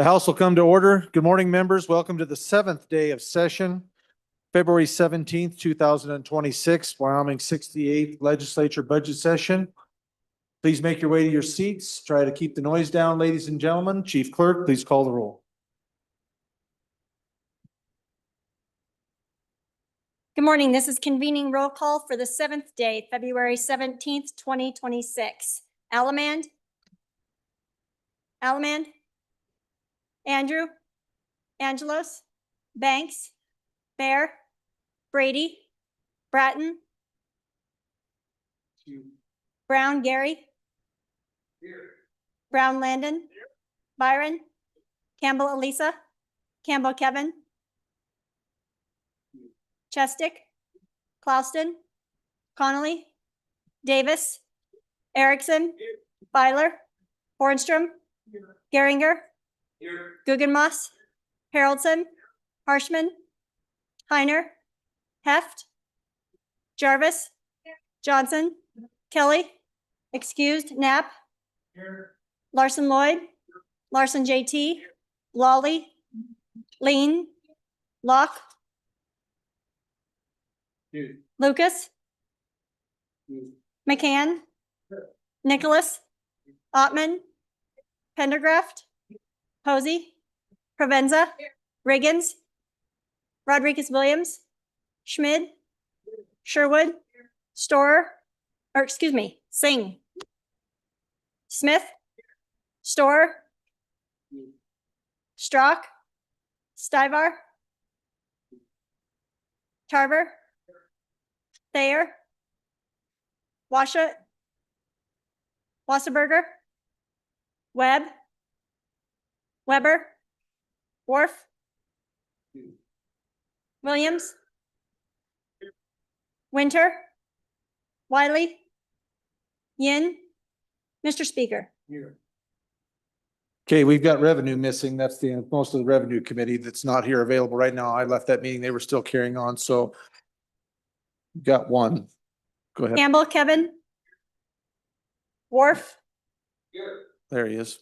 The House will come to order. Good morning, members. Welcome to the seventh day of session, February 17th, 2026, Wyoming 68th Legislature Budget Session. Please make your way to your seats. Try to keep the noise down, ladies and gentlemen. Chief Clerk, please call the roll. Good morning. This is convening roll call for the seventh day, February 17th, 2026. Alamand? Andrew? Angelos? Banks? Bear? Brady? Bratton? Brown Gary? Brown Landon? Byron? Campbell Elisa? Campbell Kevin? Chestick? Clouston? Connolly? Davis? Erickson? Byler? Hornstrom? Geringer? Guggenmoss? Haroldson? Harshman? Heiner? Heft? Jarvis? Johnson? Kelly? Excused? Knapp? Larson Lloyd? Larson JT? Lawley? Lean? Locke? Lucas? McCann? Nicholas? Ottman? Pendergraft? Posey? Provenza? Riggins? Rodriguez-Williams? Schmid? Sherwood? Singh? Smith? Storer? Strock? Stivar? Tarver? Thayer? Wasserberger? Webb? Weber? Worf? Williams? Winter? Wiley? Yin? Mr. Speaker. Okay, we've got revenue missing. That's the most of the revenue committee that's not here available right now. I left that meeting. They were still carrying on. So we've got one. Go ahead. Campbell Kevin? Worf? There he is.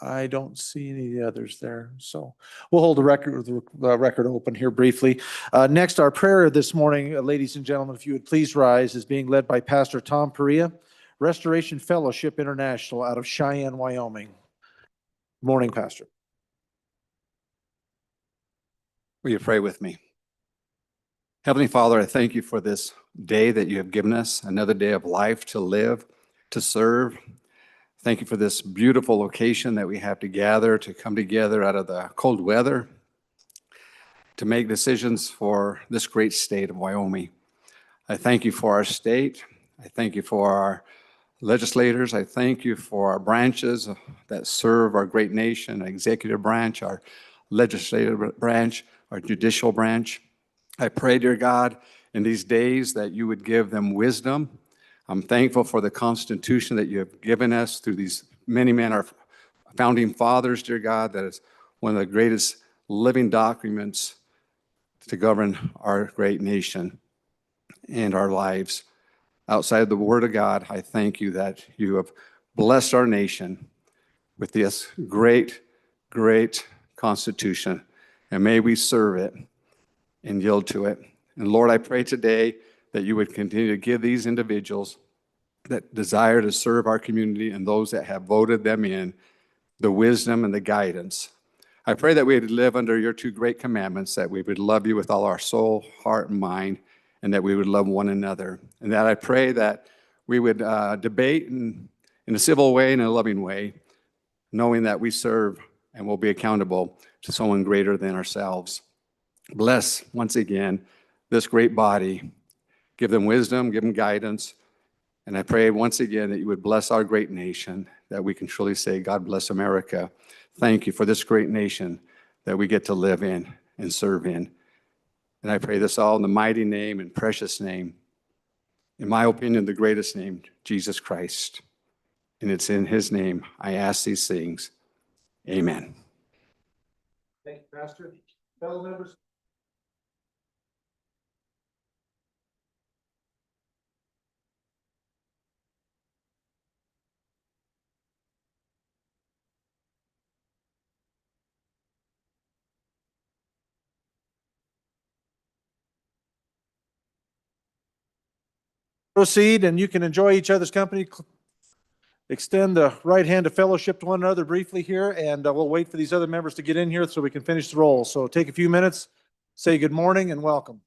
I don't see any of the others there. So we'll hold the record open here briefly. Next, our prayer this morning, ladies and gentlemen, if you would please rise, is being led by Pastor Tom Perea, Restoration Fellowship International out of Cheyenne, Wyoming. Good morning, Pastor. Will you pray with me? Heavenly Father, I thank you for this day that you have given us, another day of life to live, to serve. Thank you for this beautiful location that we have to gather, to come together out of the cold weather, to make decisions for this great state of Wyoming. I thank you for our state. I thank you for our legislators. I thank you for our branches that serve our great nation, our executive branch, our legislative branch, our judicial branch. I pray, dear God, in these days that you would give them wisdom. I'm thankful for the Constitution that you have given us through these many men, our founding fathers, dear God, that is one of the greatest living documents to govern our great nation and our lives. Outside of the Word of God, I thank you that you have blessed our nation with this great, great Constitution, and may we serve it and yield to it. And Lord, I pray today that you would continue to give these individuals that desire to serve our community and those that have voted them in the wisdom and the guidance. I pray that we would live under your two great commandments, that we would love you with all our soul, heart, and mind, and that we would love one another. And that I pray that we would debate in a civil way and a loving way, knowing that we serve and will be accountable to someone greater than ourselves. Bless, once again, this great body. Give them wisdom, give them guidance. And I pray once again that you would bless our great nation, that we can truly say, God bless America. Thank you for this great nation that we get to live in and serve in. And I pray this all in the mighty name and precious name, in my opinion, the greatest name, Jesus Christ. And it's in his name I ask these things. Amen. Thank you, Pastor. Fellow members. Proceed, and you can enjoy each other's company. Extend the right hand of fellowship to one another briefly here, and we'll wait for these other members to get in here so we can finish the roll. So take a few minutes, say good morning and welcome.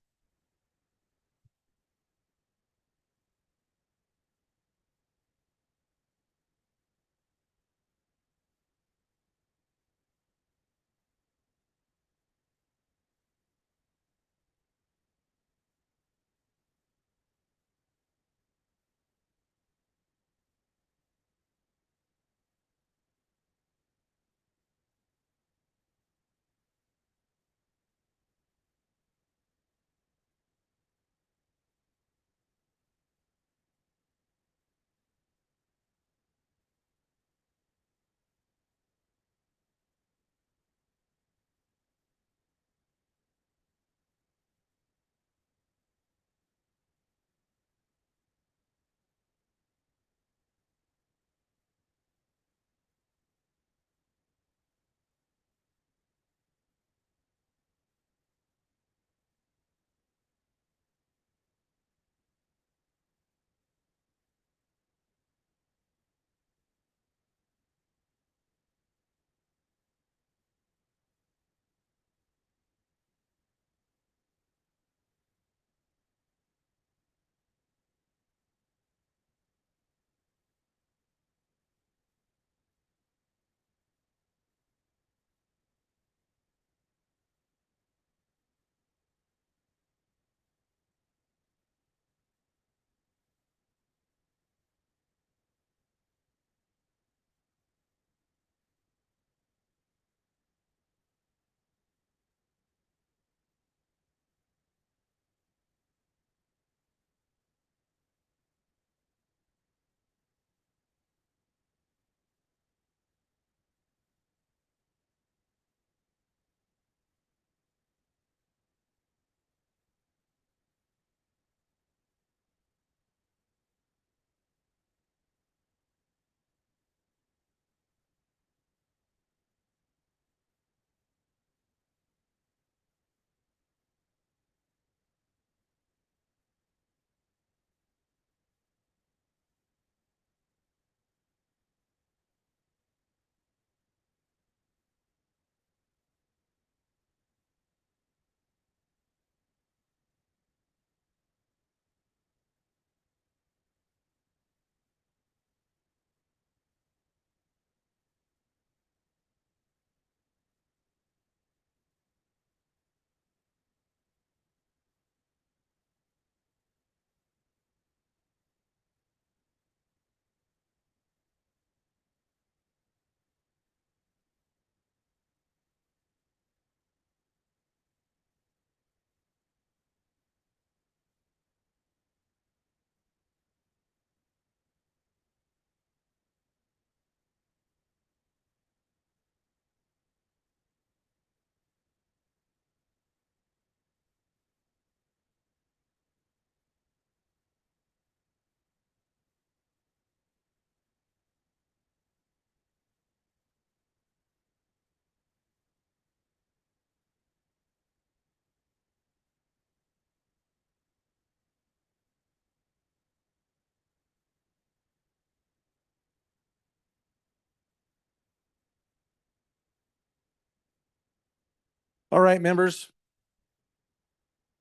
All right, members.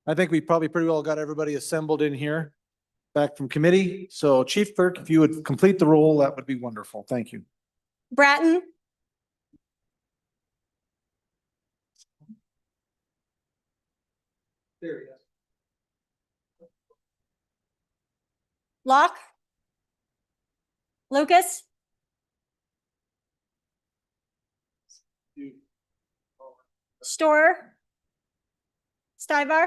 I think we probably pretty well got everybody assembled in here, back from committee. So Chief Clerk, if you would complete the roll, that would be wonderful. Thank you. Bratton, There, yes. Locke, Lucas, Storer, Stivar,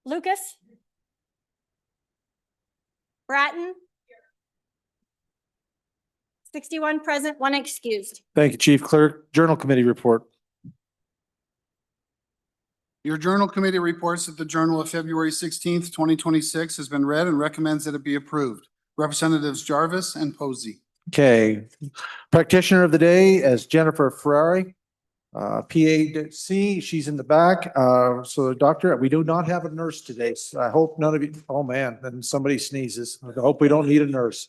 Lucas, Bratton, 61 present, 1 excused. Thank you, Chief Clerk. Journal Committee report. Your Journal Committee reports that the Journal of February 16th, 2026 has been read and recommends that it be approved. Representatives Jarvis and Posey. Okay. Practitioner of the day as Jennifer Ferrari, PAC. She's in the back. So doctor, we do not have a nurse today. So I hope none of you, oh man, then somebody sneezes. I hope we don't need a nurse.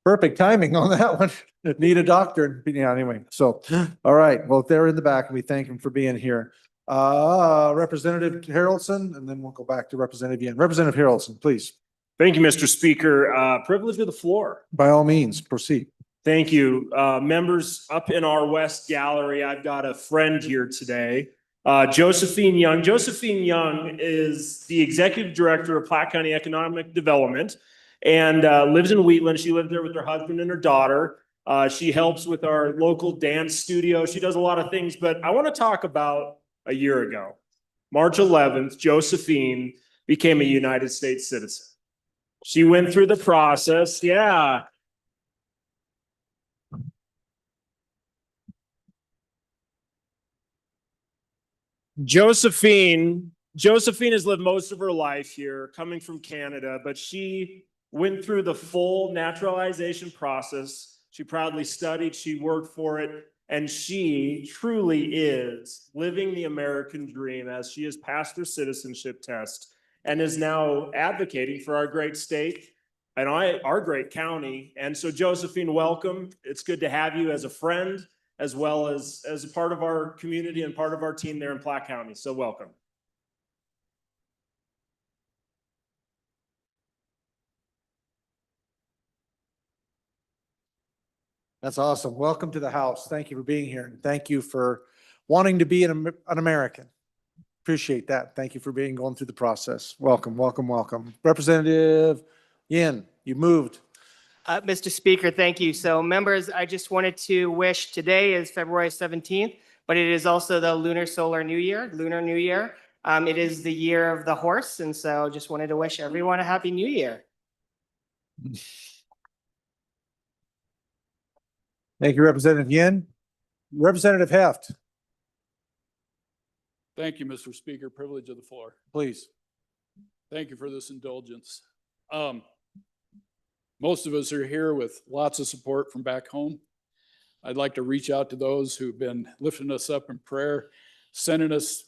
Perfect timing on that one. Need a doctor. Yeah, anyway. So, all right. Well, they're in the back and we thank them for being here. Representative Harrelson, and then we'll go back to Representative Yen. Representative Harrelson, please. Thank you, Mr. Speaker. Privilege of the floor. By all means, proceed. Thank you. Members up in our West Gallery, I've got a friend here today, Josephine Young. Josephine Young is the Executive Director of Platte County Economic Development and lives in Wheatland. She lived there with her husband and her daughter. She helps with our local dance studio. She does a lot of things, but I want to talk about a year ago. March 11th, Josephine became a United States citizen. She went through the process. Yeah. Josephine has lived most of her life here, coming from Canada, but she went through the full naturalization process. She proudly studied, she worked for it, and she truly is living the American dream as she has passed her citizenship test and is now advocating for our great state and our great county. And so Josephine, welcome. It's good to have you as a friend, as well as a part of our community and part of our team there in Platte County. So welcome. That's awesome. Welcome to the House. Thank you for being here. And thank you for wanting to be an American. Appreciate that. Thank you for going through the process. Welcome, welcome, welcome. Representative Yin, you moved. Mr. Speaker, thank you. So members, I just wanted to wish today is February 17th, but it is also the Lunar New Year. It is the year of the horse. And so just wanted to wish everyone a happy new year. Thank you, Representative Yin. Representative Heft, Thank you, Mr. Speaker. Privilege of the floor. please. Thank you for this indulgence. Most of us are here with lots of support from back home. I'd like to reach out to those who've been lifting us up in prayer, sending us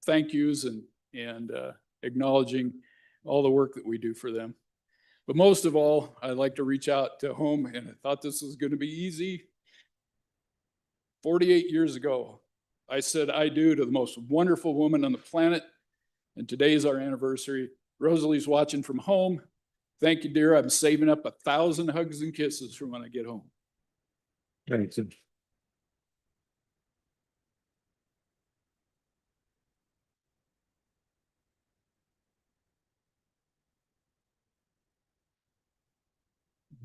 thank yous and acknowledging all the work that we do for them. But most of all, I'd like to reach out to home, and I thought this was going to be easy. 48 years ago, I said I do to the most wonderful woman on the planet, and today is our anniversary. Rosalie's watching from home. Thank you, dear. I'm saving up 1,000 hugs and kisses for when I get home. Thanks.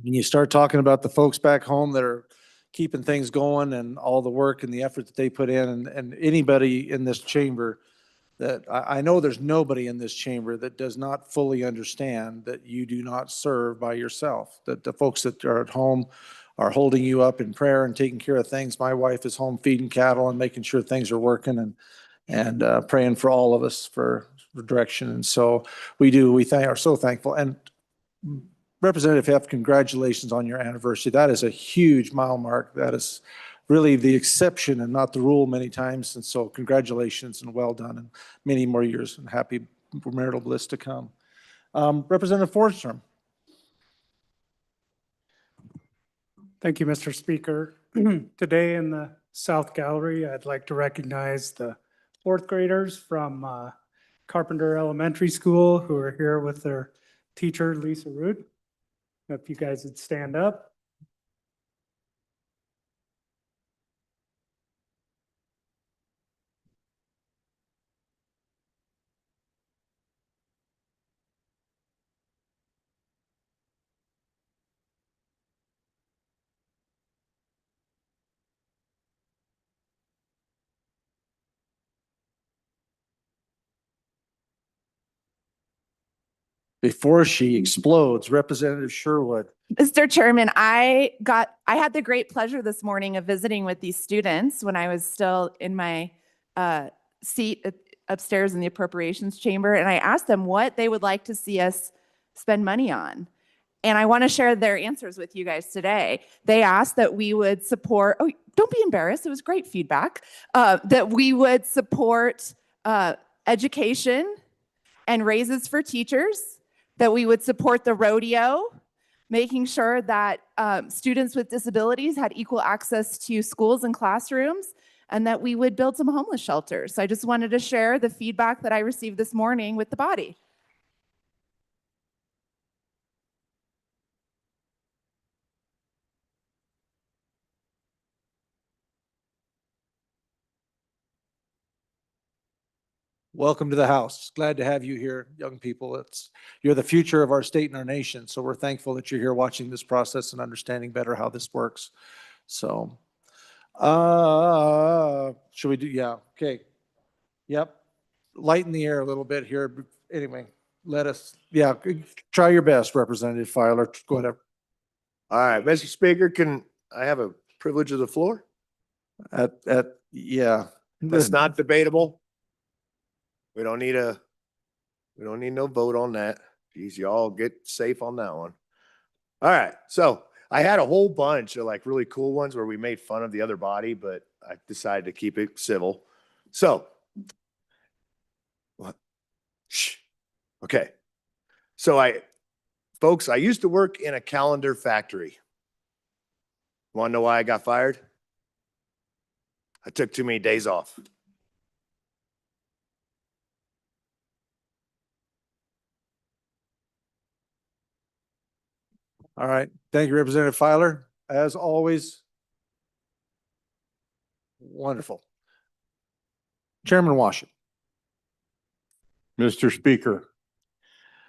When you start talking about the folks back home that are keeping things going and all the work and the effort that they put in, and anybody in this chamber that I know there's nobody in this chamber that does not fully understand that you do not serve by yourself, that the folks that are at home are holding you up in prayer and taking care of things. My wife is home feeding cattle and making sure things are working and praying for all of us for direction. And so we are so thankful. And Representative Heft, congratulations on your anniversary. That is a huge mile mark. That is really the exception and not the rule many times. And so congratulations and well done, and many more years and happy marital bliss to come. Representative Forsstrom. Thank you, Mr. Speaker. Today in the South Gallery, I'd like to recognize the fourth graders from Carpenter Elementary School who are here with their teacher, Lisa Root. If you guys would stand up. Before she explodes, Representative Sherwood. Mr. Chairman, I had the great pleasure this morning of visiting with these students when I was still in my seat upstairs in the appropriations chamber, and I asked them what they would like to see us spend money on. And I want to share their answers with you guys today. They asked that we would support, oh, don't be embarrassed, it was great feedback, that we would support education and raises for teachers, that we would support the rodeo, making sure that students with disabilities had equal access to schools and classrooms, and that we would build some homeless shelters. So I just wanted to share the feedback that I received this morning with the body. Welcome to the House. Glad to have you here, young people. You're the future of our state and our nation. So we're thankful that you're here watching this process and understanding better how this works. So, should we do, yeah, okay. Yep. Lighten the air a little bit here. Anyway, try your best, Representative Filer. Go ahead. All right, Mr. Speaker, can I have a privilege of the floor? Yeah. That's not debatable. We don't need no vote on that. Geez, y'all get safe on that one. All right, so I had a whole bunch of like really cool ones where we made fun of the other body, but I decided to keep it civil. So, what? Shh. Okay. So folks, I used to work in a calendar factory. Want to know why I got fired? I took too many days off. All right. Thank you, Representative Filer. As always, wonderful. Chairman Washington. Mr. Speaker.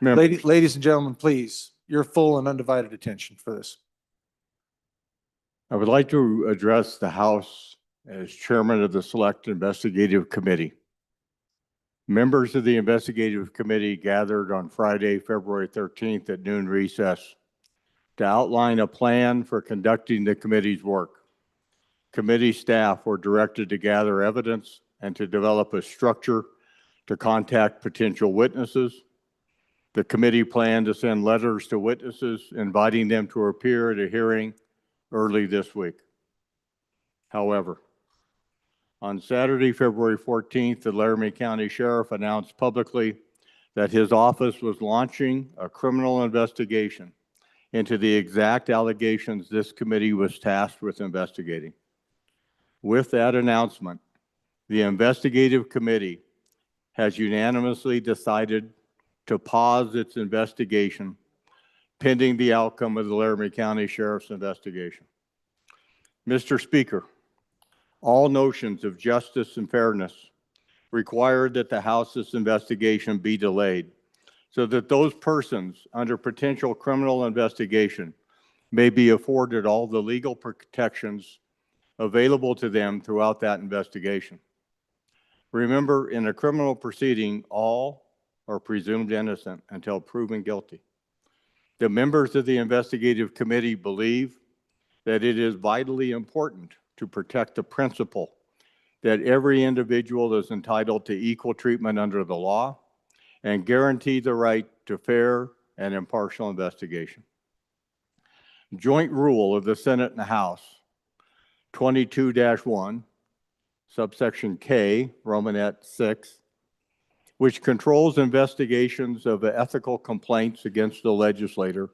Ladies and gentlemen, please, your full and undivided attention for this. I would like to address the House as chairman of the Select Investigative Committee. Members of the Investigative Committee gathered on Friday, February 13th at noon recess to outline a plan for conducting the committee's work. Committee staff were directed to gather evidence and to develop a structure to contact potential witnesses. The committee planned to send letters to witnesses inviting them to appear at a hearing early this week. However, on Saturday, February 14th, the Laramie County Sheriff announced publicly that his office was launching a criminal investigation into the exact allegations this committee was tasked with investigating. With that announcement, the investigative committee has unanimously decided to pause its investigation pending the outcome of the Laramie County Sheriff's investigation. Mr. Speaker, all notions of justice and fairness require that the House's investigation be delayed so that those persons under potential criminal investigation may be afforded all the legal protections available to them throughout that investigation. Remember, in a criminal proceeding, all are presumed innocent until proven guilty. The members of the investigative committee believe that it is vitally important to protect the principle that every individual is entitled to equal treatment under the law and guarantee the right to fair and impartial investigation. Joint Rule of the Senate and the House 22-1, subsection K, Romanet 6, which controls investigations of ethical complaints against the legislator,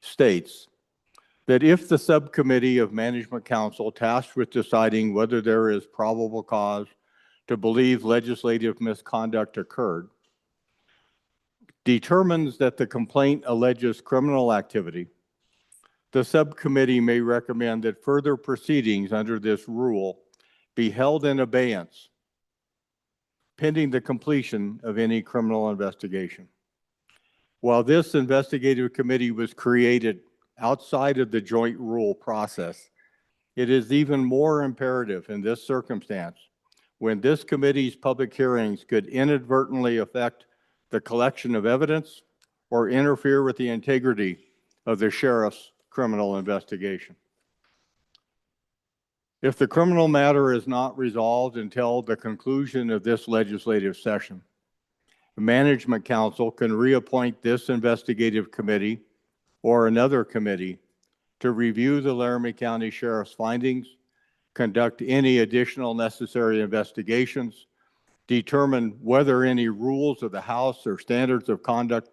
states that if the subcommittee of Management Council tasked with deciding whether there is probable cause to believe legislative misconduct occurred, determines that the complaint alleges criminal activity, the subcommittee may recommend that further proceedings under this rule be held in abeyance pending the completion of any criminal investigation. While this investigative committee was created outside of the joint rule process, it is even more imperative in this circumstance when this committee's public hearings could inadvertently affect the collection of evidence or interfere with the integrity of the sheriff's criminal investigation. If the criminal matter is not resolved until the conclusion of this legislative session, the Management Council can reappoint this investigative committee or another committee to review the Laramie County Sheriff's findings, conduct any additional necessary investigations, determine whether any rules of the House or standards of conduct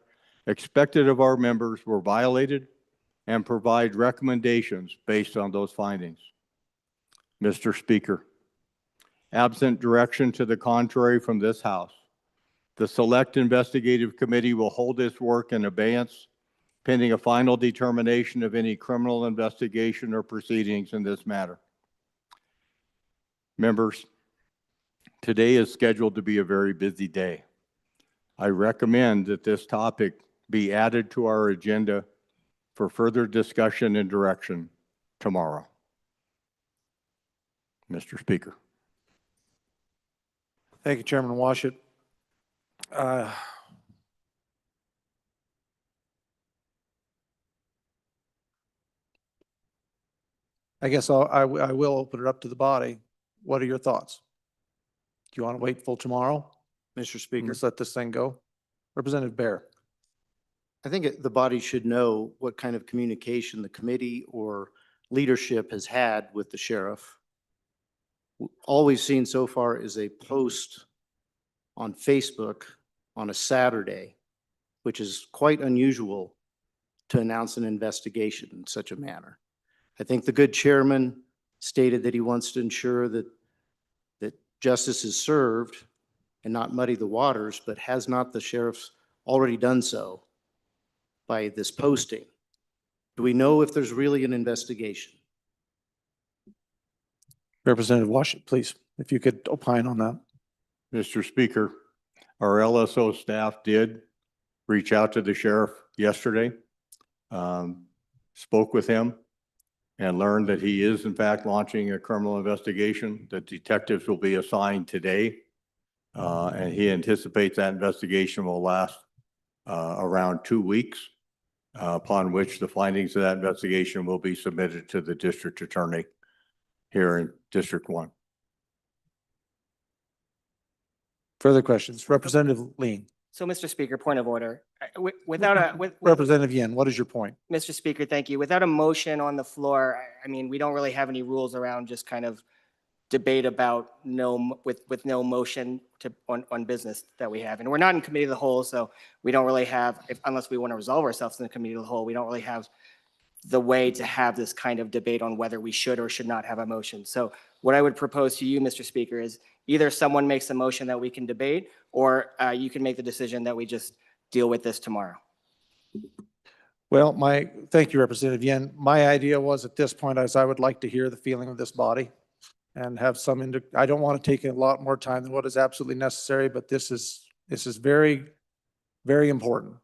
expected of our members were violated, and provide recommendations based on those findings. Mr. Speaker, absent direction to the contrary from this House, the Select Investigative Committee will hold its work in abeyance pending a final determination of any criminal investigation or proceedings in this matter. Members, today is scheduled to be a very busy day. I recommend that this topic be added to our agenda for further discussion and direction tomorrow. Mr. Speaker. Thank you, Chairman Washut. I guess I will open it up to the body. What are your thoughts? Do you want to wait till tomorrow? Mr. Speaker, Let's let this thing go. Representative Bear. I think the body should know what kind of communication the committee or leadership has had with the sheriff. All we've seen so far is a post on Facebook on a Saturday, which is quite unusual to announce an investigation in such a manner. I think the good chairman stated that he wants to ensure that justice is served and not muddy the waters, but has not the sheriff already done so by this posting? Do we know if there's really an investigation? Representative Washut, please, if you could opine on that. Mr. Speaker, our LSO staff did reach out to the sheriff yesterday, spoke with him, and learned that he is in fact launching a criminal investigation. The detectives will be assigned today, and he anticipates that investigation will last around 2 weeks, upon which the findings of that investigation will be submitted to the district attorney here in District 1. Further questions? Representative Lean. So, Mr. Speaker, point of order. Without a, Representative Yen, what is your point? Mr. Speaker, thank you. Without a motion on the floor, I mean, we don't really have any rules around just kind of debate about with no motion on business that we have. And we're not in committee of the whole, so we don't really have, unless we want to resolve ourselves in the committee of the whole, we don't really have the way to have this kind of debate on whether we should or should not have a motion. So what I would propose to you, Mr. Speaker, is either someone makes a motion that we can debate, or you can make the decision that we just deal with this tomorrow. Well, thank you, Representative Yen. My idea was at this point, I would like to hear the feeling of this body and have I don't want to take a lot more time than what is absolutely necessary, but this is very, very important.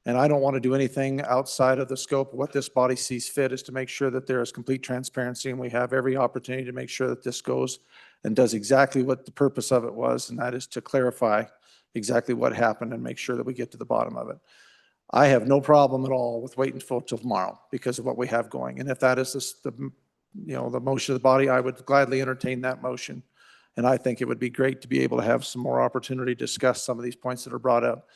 And I don't want to do anything outside of the scope of what this body sees fit, is to make sure that there is complete transparency and we have every opportunity to make sure that this goes and does exactly what the purpose of it was, and that is to clarify exactly what happened and make sure that we get to the bottom of it. I have no problem at all with waiting till tomorrow because of what we have going. And if that is the motion of the body, I would gladly entertain that motion. And I think it would be great to be able to have some more opportunity to discuss some of these points that are brought up.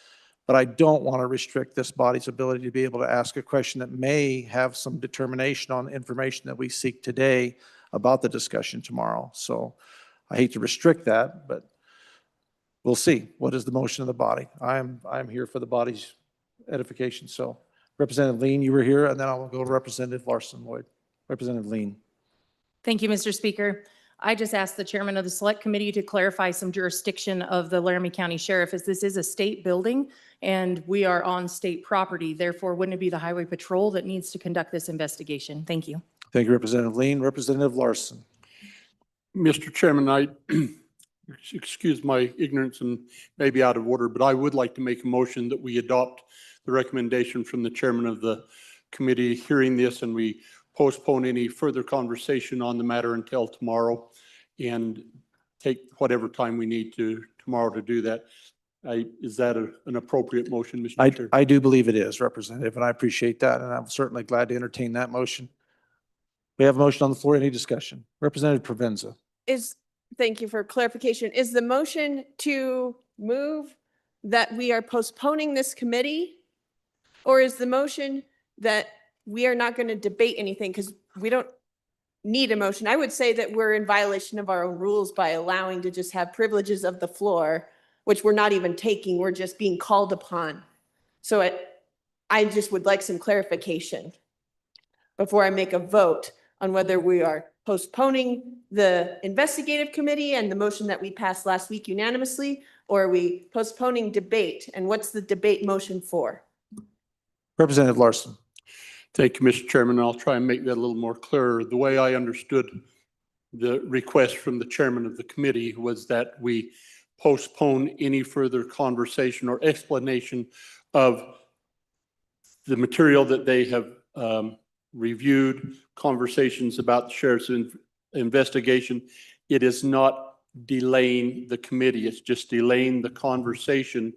But I don't want to restrict this body's ability to be able to ask a question that may have some determination on the information that we seek today about the discussion tomorrow. So I hate to restrict that, but we'll see. What is the motion of the body? I'm here for the body's edification. So Representative Lean, you were here, and then I'll go to Representative Larson Lloyd. Representative Lean. Thank you, Mr. Speaker. I just asked the chairman of the select committee to clarify some jurisdiction of the Laramie County Sheriff, as this is a state building and we are on state property. Therefore, wouldn't it be the Highway Patrol that needs to conduct this investigation? Thank you. Thank you, Representative Lean. Representative Larson. Mr. Chairman, I excuse my ignorance and maybe out of order, but I would like to make a motion that we adopt the recommendation from the chairman of the committee hearing this, and we postpone any further conversation on the matter until tomorrow and take whatever time we need to tomorrow to do that. Is that an appropriate motion, Mr. Chair? I do believe it is, Representative, and I appreciate that, and I'm certainly glad to entertain that motion. We have a motion on the floor. Any discussion? Representative Provenza. Thank you for clarification. Is the motion to move that we are postponing this committee? Or is the motion that we are not going to debate anything because we don't need a motion? I would say that we're in violation of our own rules by allowing to just have privileges of the floor, which we're not even taking. We're just being called upon. So I just would like some clarification before I make a vote on whether we are postponing the investigative committee and the motion that we passed last week unanimously, or are we postponing debate? And what's the debate motion for? Representative Larson. Thank you, Mr. Chairman. I'll try and make that a little more clearer. The way I understood the request from the chairman of the committee was that we postpone any further conversation or explanation of the material that they have reviewed, conversations about the sheriff's investigation. It is not delaying the committee. It's just delaying the conversation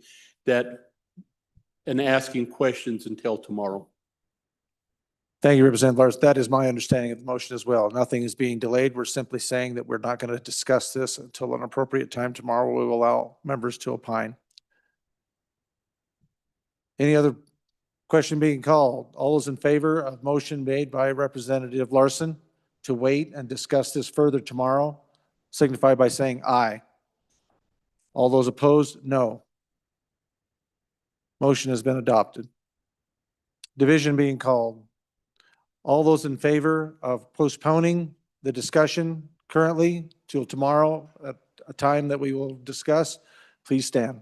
and asking questions until tomorrow. Thank you, Representative Larson. That is my understanding of the motion as well. Nothing is being delayed. We're simply saying that we're not going to discuss this until an appropriate time tomorrow. We will allow members to opine. Any other question being called? All those in favor of motion made by Representative Larson to wait and discuss this further tomorrow, signify by saying aye. All those opposed, no. Motion has been adopted. Division being called. All those in favor of postponing the discussion currently till tomorrow at a time that we will discuss, please stand.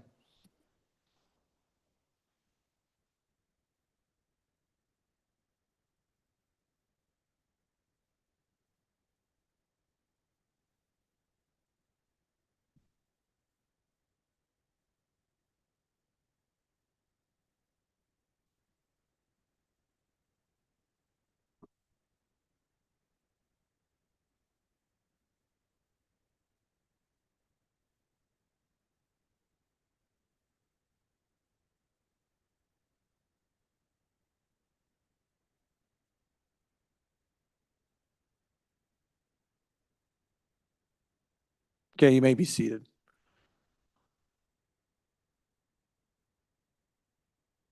Okay, you may be seated.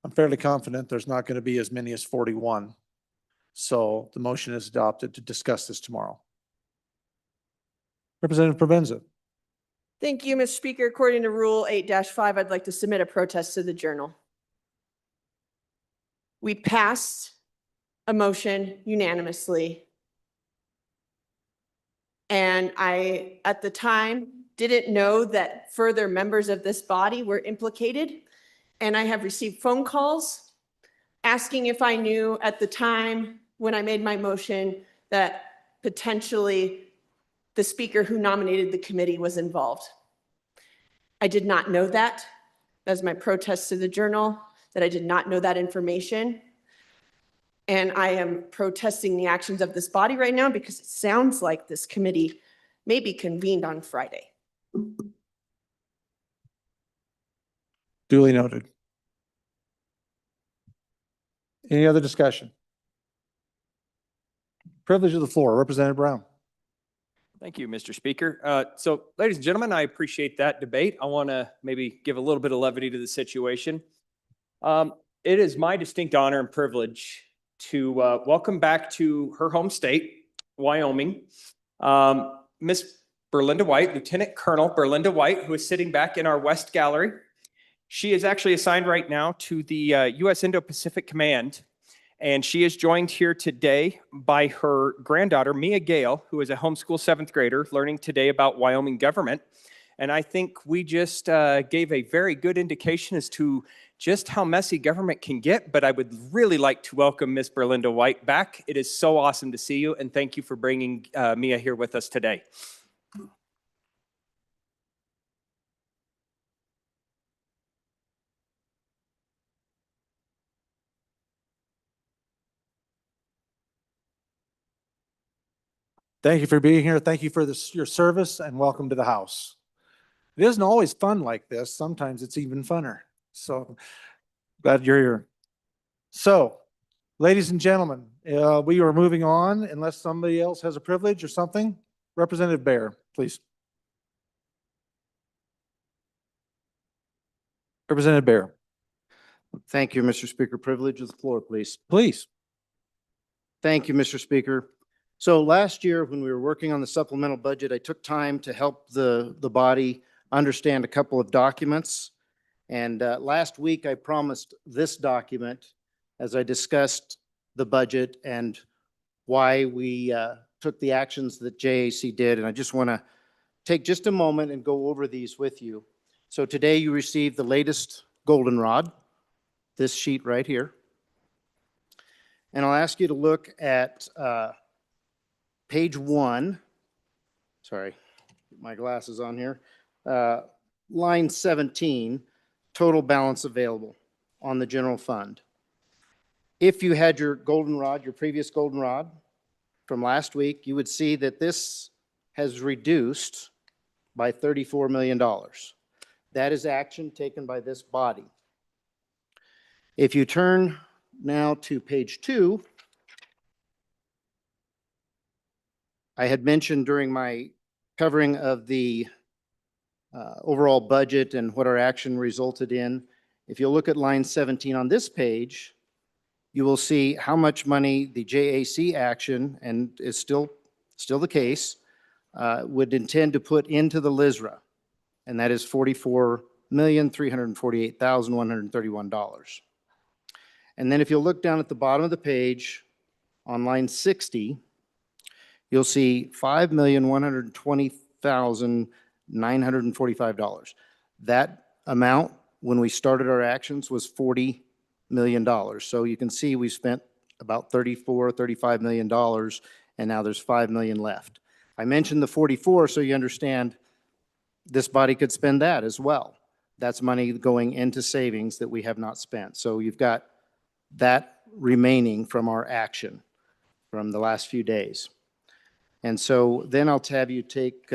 I'm fairly confident there's not going to be as many as 41. So the motion is adopted to discuss this tomorrow. Representative Provenza. Thank you, Mr. Speaker. According to Rule 8-5, I'd like to submit a protest to the Journal. We passed a motion unanimously. And I, at the time, didn't know that further members of this body were implicated. And I have received phone calls asking if I knew at the time when I made my motion that potentially the speaker who nominated the committee was involved. I did not know that. That's my protest to the Journal, that I did not know that information. And I am protesting the actions of this body right now because it sounds like this committee may be convened on Friday. Duly noted. Any other discussion? Privilege of the floor, Representative Brown. Thank you, Mr. Speaker. So, ladies and gentlemen, I appreciate that debate. I want to maybe give a little bit of levity to the situation. It is my distinct honor and privilege to welcome back to her home state, Wyoming, Miss Berlinda White, Lieutenant Colonel Berlinda White, who is sitting back in our West Gallery. She is actually assigned right now to the U.S. Indo-Pacific Command, and she is joined here today by her granddaughter, Mia Gale, who is a homeschool 7th grader learning today about Wyoming government. And I think we just gave a very good indication as to just how messy government can get, but I would really like to welcome Miss Berlinda White back. It is so awesome to see you, and thank you for bringing Mia here with us today. Thank you for being here. Thank you for your service, and welcome to the House. It isn't always fun like this. Sometimes it's even funner. So glad you're here. So Ladies and gentlemen, we are moving on unless somebody else has a privilege or something. Representative Bear, please. Representative Bear, Thank you, Mr. Speaker. Privilege of the floor, please. please. Thank you, Mr. Speaker. So last year, when we were working on the supplemental budget, I took time to help the body understand a couple of documents. And last week, I promised this document as I discussed the budget and why we took the actions that JAC did. And I just want to take just a moment and go over these with you. So today you received the latest goldenrod, this sheet right here. And I'll ask you to look at page 1. Sorry, get my glasses on here. Line 17, total balance available on the general fund. If you had your goldenrod, your previous goldenrod from last week, you would see that this has reduced by $34 million. That is action taken by this body. If you turn now to page 2, I had mentioned during my covering of the overall budget and what our action resulted in. If you look at line 17 on this page, you will see how much money the JAC action, and is still the case, would intend to put into the LISRA, and that is $44,348,131. And then if you look down at the bottom of the page on line 60, you'll see $5,120,945. That amount, when we started our actions, was $40 million. So you can see we spent about $35 million, and now there's $5 million left. I mentioned the 44 so you understand this body could spend that as well. That's money going into savings that we have not spent. So you've got that remaining from our action from the last few days. And so then I'll have you take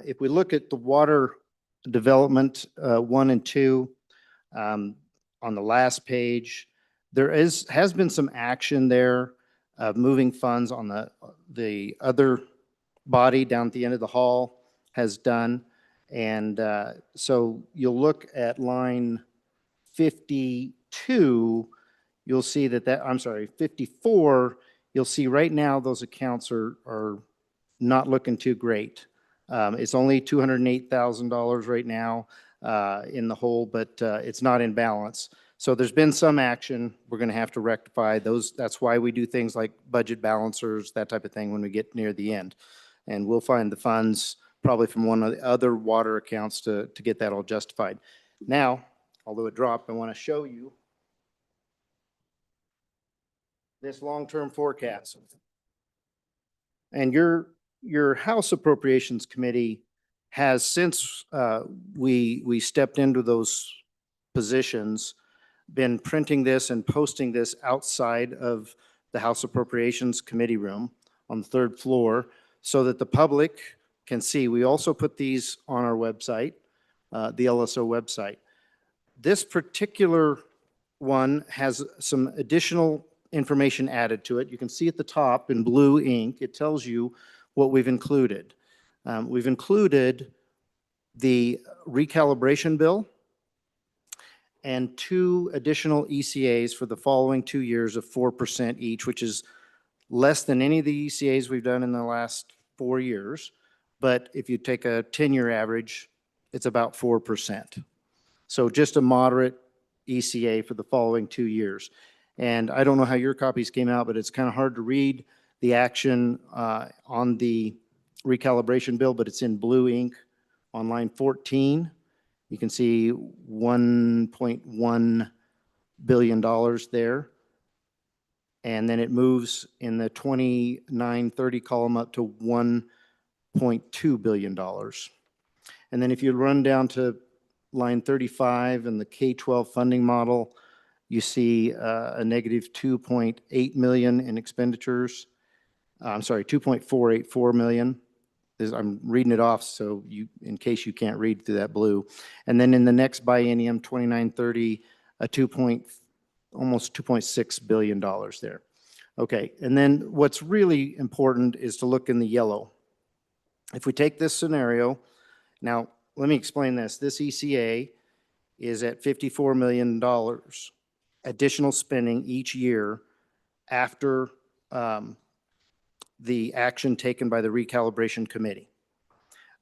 if we look at the water development 1 and 2 on the last page, there has been some action there of moving funds on the other body down at the end of the hall has done. And so you'll look at line 52, you'll see I'm sorry, 54, you'll see right now those accounts are not looking too great. It's only $208,000 right now in the hole, but it's not in balance. So there's been some action. We're going to have to rectify those. That's why we do things like budget balancers, that type of thing when we get near the end. And we'll find the funds probably from one of the other water accounts to get that all justified. Now, although it dropped, I want to show you this long-term forecast. And your House Appropriations Committee has, since we stepped into those positions, been printing this and posting this outside of the House Appropriations Committee room on the 3rd floor so that the public can see. We also put these on our website, the LSO website. This particular one has some additional information added to it. You can see at the top in blue ink, it tells you what we've included. We've included the recalibration bill and 2 additional ECAs for the following 2 years of 4% each, which is less than any of the ECAs we've done in the last 4 years. But if you take a 10-year average, it's about 4%. So just a moderate ECA for the following 2 years. And I don't know how your copies came out, but it's kind of hard to read the action on the recalibration bill, but it's in blue ink on line 14. You can see $1.1 billion there. And then it moves in the 2930 column up to $1.2 billion. And then if you run down to line 35 in the K-12 funding model, you see a negative 2.8 million in expenditures. I'm sorry, 2.484 million. I'm reading it off so you, in case you can't read through that blue. And then in the next biennium, 29-30, almost $2.6 billion there. Okay, and then what's really important is to look in the yellow. If we take this scenario, now let me explain this. This ECA is at $54 million additional spending each year after the action taken by the recalibration committee.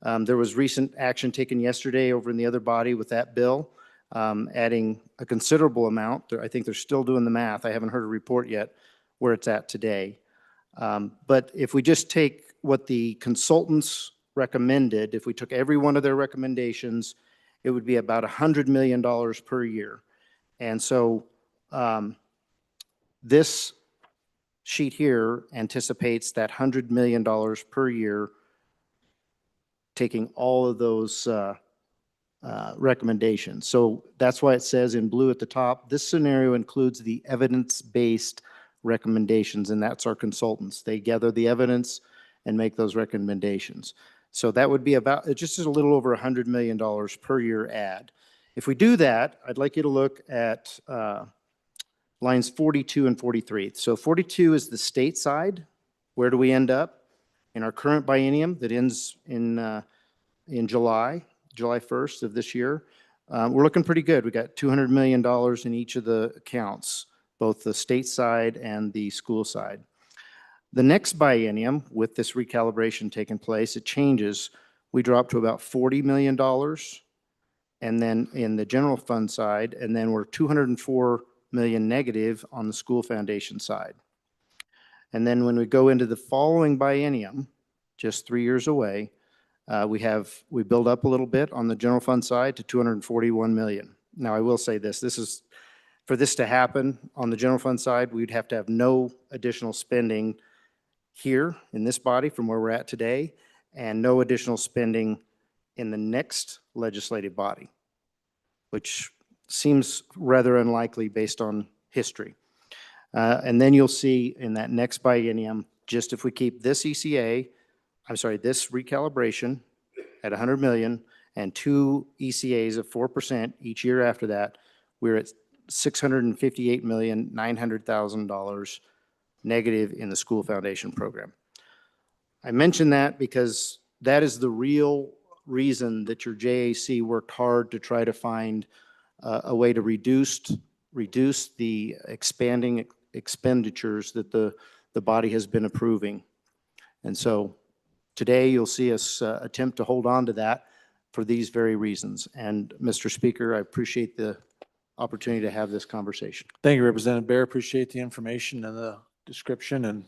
There was recent action taken yesterday over in the other body with that bill, adding a considerable amount. I think they're still doing the math. I haven't heard a report yet where it's at today. But if we just take what the consultants recommended, if we took every one of their recommendations, it would be about $100 million per year. And so this sheet here anticipates that $100 million per year, taking all of those recommendations. So that's why it says in blue at the top, this scenario includes the evidence-based recommendations, and that's our consultants. They gather the evidence and make those recommendations. So that would be about, just a little over $100 million per year add. If we do that, I'd like you to look at lines 42 and 43. So 42 is the state side. Where do we end up? In our current biennium that ends in July 1st of this year, we're looking pretty good. We got $200 million in each of the accounts, both the state side and the school side. The next biennium, with this recalibration taking place, it changes. We drop to about $40 million, and then in the general fund side, and then we're $204 million negative on the school foundation side. And then when we go into the following biennium, just 3 years away, we build up a little bit on the general fund side to $241 million. Now, I will say this is, for this to happen on the general fund side, we'd have to have no additional spending here in this body from where we're at today, and no additional spending in the next legislative body, which seems rather unlikely based on history. And then you'll see in that next biennium, just if we keep this ECA, this recalibration at 100 million and 2 ECAs of 4% each year after that, we're at $658,900,000 negative in the school foundation program. I mention that because that is the real reason that your JAC worked hard to try to find a way to reduce the expanding expenditures that the body has been approving. And so today you'll see us attempt to hold on to that for these very reasons. And Mr. Speaker, I appreciate the opportunity to have this conversation. Thank you, Representative Bear. Appreciate the information and the description, and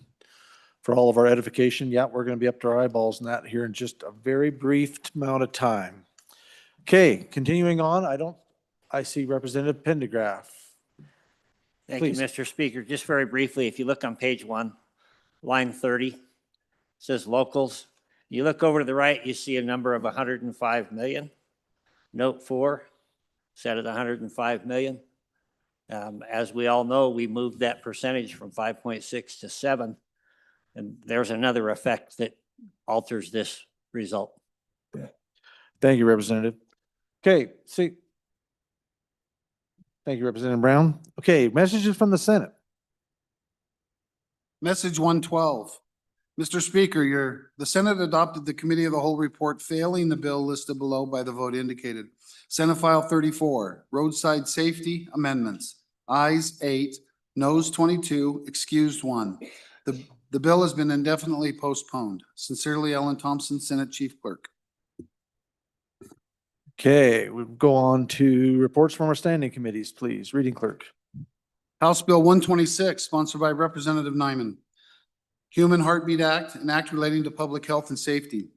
for all of our edification. Yeah, we're going to be up to our eyeballs in that here in just a very brief amount of time. Okay, continuing on, I see Representative Pendergraft. Thank Please. you, Mr. Speaker. Just very briefly, if you look on page 1, line 30, it says locals. You look over to the right, you see a number of 105 million. Note 4, set at 105 million. As we all know, we moved that percentage from 5.6 to 7. And there's another effect that alters this result. Thank you, Representative. Okay, see. Thank you, Representative Brown. Okay, messages from the Senate. Message 112. Mr. Speaker, the Senate adopted the Committee of the Whole report failing the bill listed below by the vote indicated. Senate File 34, roadside safety amendments. Ayes 8, noes 22, excused 1. The bill has been indefinitely postponed. Sincerely, Ellen Thompson, Senate Chief Clerk. Okay, we'll go on to reports from our standing committees, please. Reading clerk. House Bill 126, sponsored by Representative Nyman. Human Heartbeat Act, an act relating to public health and safety.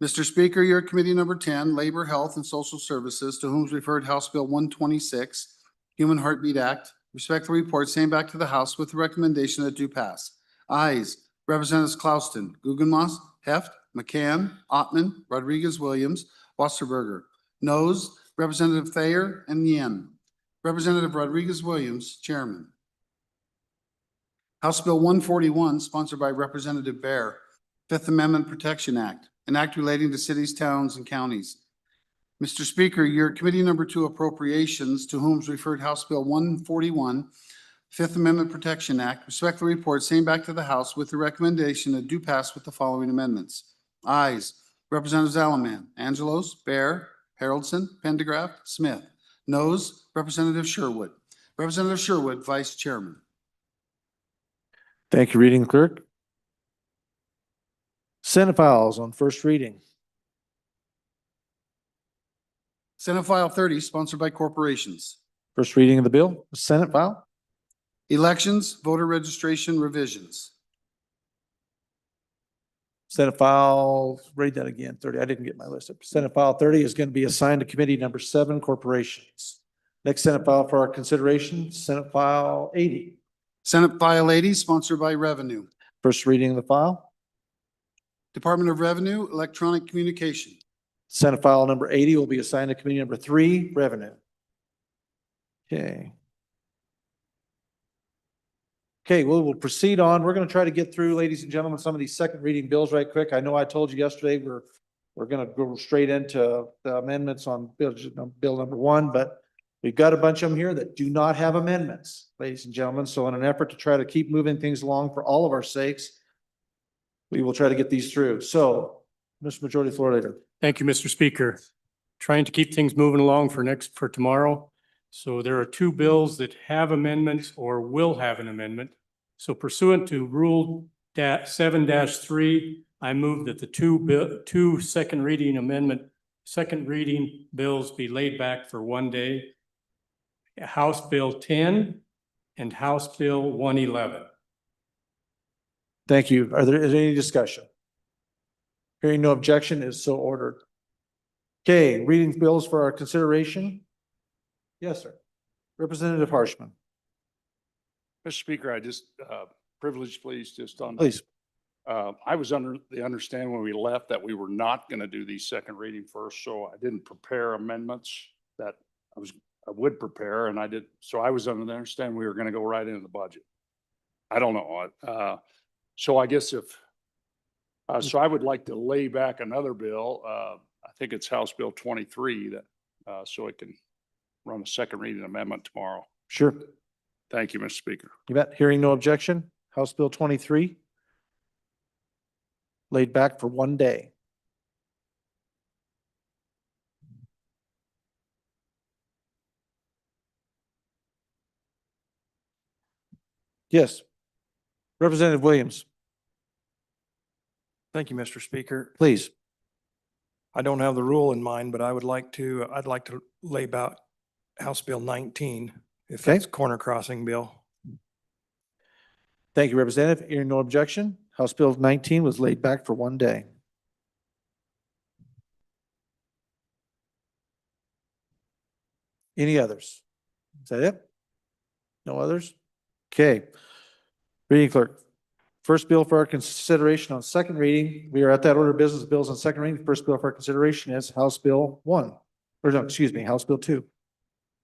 Mr. Speaker, your committee number 10, Labor, Health, and Social Services, to whom is referred House Bill 126, Human Heartbeat Act, respectfully report same back to the House with the recommendation that do pass. Ayes, Representatives Klauston, Guggenmoss, Heft, McCann, Ottman, Rodriguez-Williams, Wasserberger. Noes, Representative Thayer and Yen. Representative Rodriguez-Williams, Chairman. House Bill 141, sponsored by Representative Bear, Fifth Amendment Protection Act, an act relating to cities, towns, and counties. Mr. Speaker, your committee number 2 appropriations, to whom is referred House Bill 141, Fifth Amendment Protection Act, respectfully report same back to the House with the recommendation that do pass with the following amendments. Ayes, Representatives Alaman, Angelos, Bear, Haroldson, Pendergraft, Smith. Noes, Representative Sherwood. Representative Sherwood, Vice Chairman. Thank you, reading clerk. Senate files on first reading. Senate File 30, sponsored by corporations. First reading of the bill, Senate file. Elections, voter registration revisions. Senate file, read that again, 30. I didn't get my list up. Senate file 30 is going to be assigned to committee number 7, corporations. Next Senate file for our consideration, Senate file 80. Senate File 80, sponsored by Revenue. First reading of the file. Department of Revenue, Electronic Communication. Senate file number 80 will be assigned to committee number 3, revenue. Okay. Okay, we'll proceed on. We're going to try to get through, ladies and gentlemen, some of these second reading bills right quick. I know I told you yesterday we're going to go straight into the amendments on bill number 1, but we've got a bunch of them here that do not have amendments, ladies and gentlemen. So in an effort to try to keep moving things along for all of our sakes, we will try to get these through. So, Mr. Majority Floor Leader. Thank you, Mr. Speaker. Trying to keep things moving along for tomorrow. So there are 2 bills that have amendments or will have an amendment. So pursuant to Rule 7-3, I move that the two second reading bills be laid back for 1 day. House Bill 10 and House Bill 111. Thank you. Is there any discussion? Hearing no objection is so ordered. Okay, reading bills for our consideration. Yes, sir. Representative Harshman. Mr. Speaker, I just, privilege, please, just on. Please. I was under the understanding when we left that we were not going to do these second reading first, so I didn't prepare amendments that I would prepare, and I did. So I was under the understanding we were going to go right into the budget. I don't know. So I guess so I would like to lay back another bill. I think it's House Bill 23 that, so it can run a second reading amendment tomorrow. Sure. Thank you, Mr. Speaker. You bet. Hearing no objection. House Bill 23. Laid back for 1 day. Yes. Representative Williams, Thank you, Mr. Speaker. please. I don't have the rule in mind, but I'd like to lay out House Bill 19, if Okay. that's corner crossing bill. Thank you, Representative. Hearing no objection. House Bill 19 was laid back for 1 day. Any others? Is that it? No others? Okay. Reading clerk. First bill for our consideration on second reading. We are at that order of business, bills on second reading. First bill for our consideration is House Bill 1. Or no, excuse me, House Bill 2.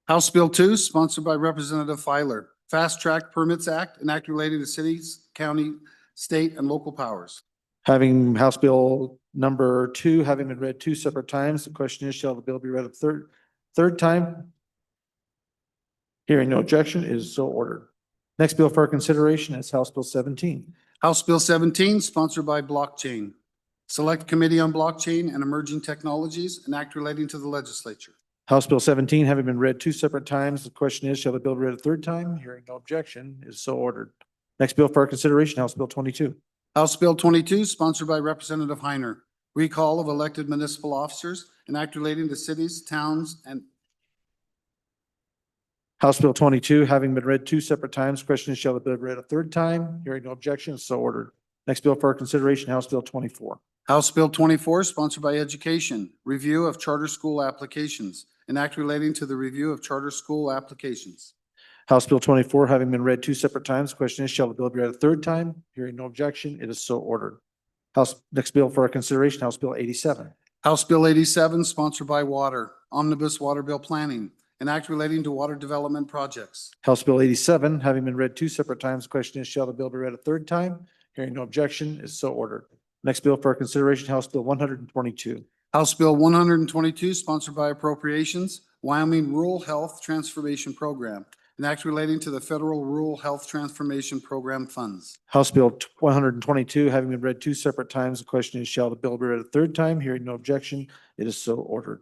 House Bill 2, sponsored by Representative Filer. Fast Track Permits Act, an act relating to cities, county, state, and local powers. Having House Bill number 2 having been read 2 separate times, the question is, shall the bill be read a third time? Hearing no objection, it is so ordered. Next bill for our consideration is House Bill 17. House Bill 17, sponsored by Blockchain. Select Committee on Blockchain and Emerging Technologies, an act relating to the legislature. House Bill 17 having been read 2 separate times, the question is, shall the bill be read a third time? Hearing no objection, is so ordered. Next bill for our consideration, House Bill 22. House Bill 22, sponsored by Representative Heiner. Recall of elected municipal officers, an act relating to cities, towns, and House Bill 22 having been read 2 separate times, question is, shall the bill be read a third time? Hearing no objection, is so ordered. Next bill for our consideration, House Bill 24. House Bill 24, sponsored by Education. Review of charter school applications, an act relating to the review of charter school applications. House Bill 24 having been read 2 separate times, question is, shall the bill be read a third time? Hearing no objection, it is so ordered. Next bill for our consideration, House Bill 87. House Bill 87, sponsored by Water. Omnibus Water Bill Planning, an act relating to water development projects. House Bill 87 having been read 2 separate times, question is, shall the bill be read a third time? Hearing no objection, is so ordered. Next bill for our consideration, House Bill 122. House Bill 122, sponsored by Appropriations, Wyoming Rural Health Transformation Program, an act relating to the Federal Rural Health Transformation Program funds. House Bill 122, having been read two separate times, the question is, shall the bill be read a third time? Hearing no objection, it is so ordered.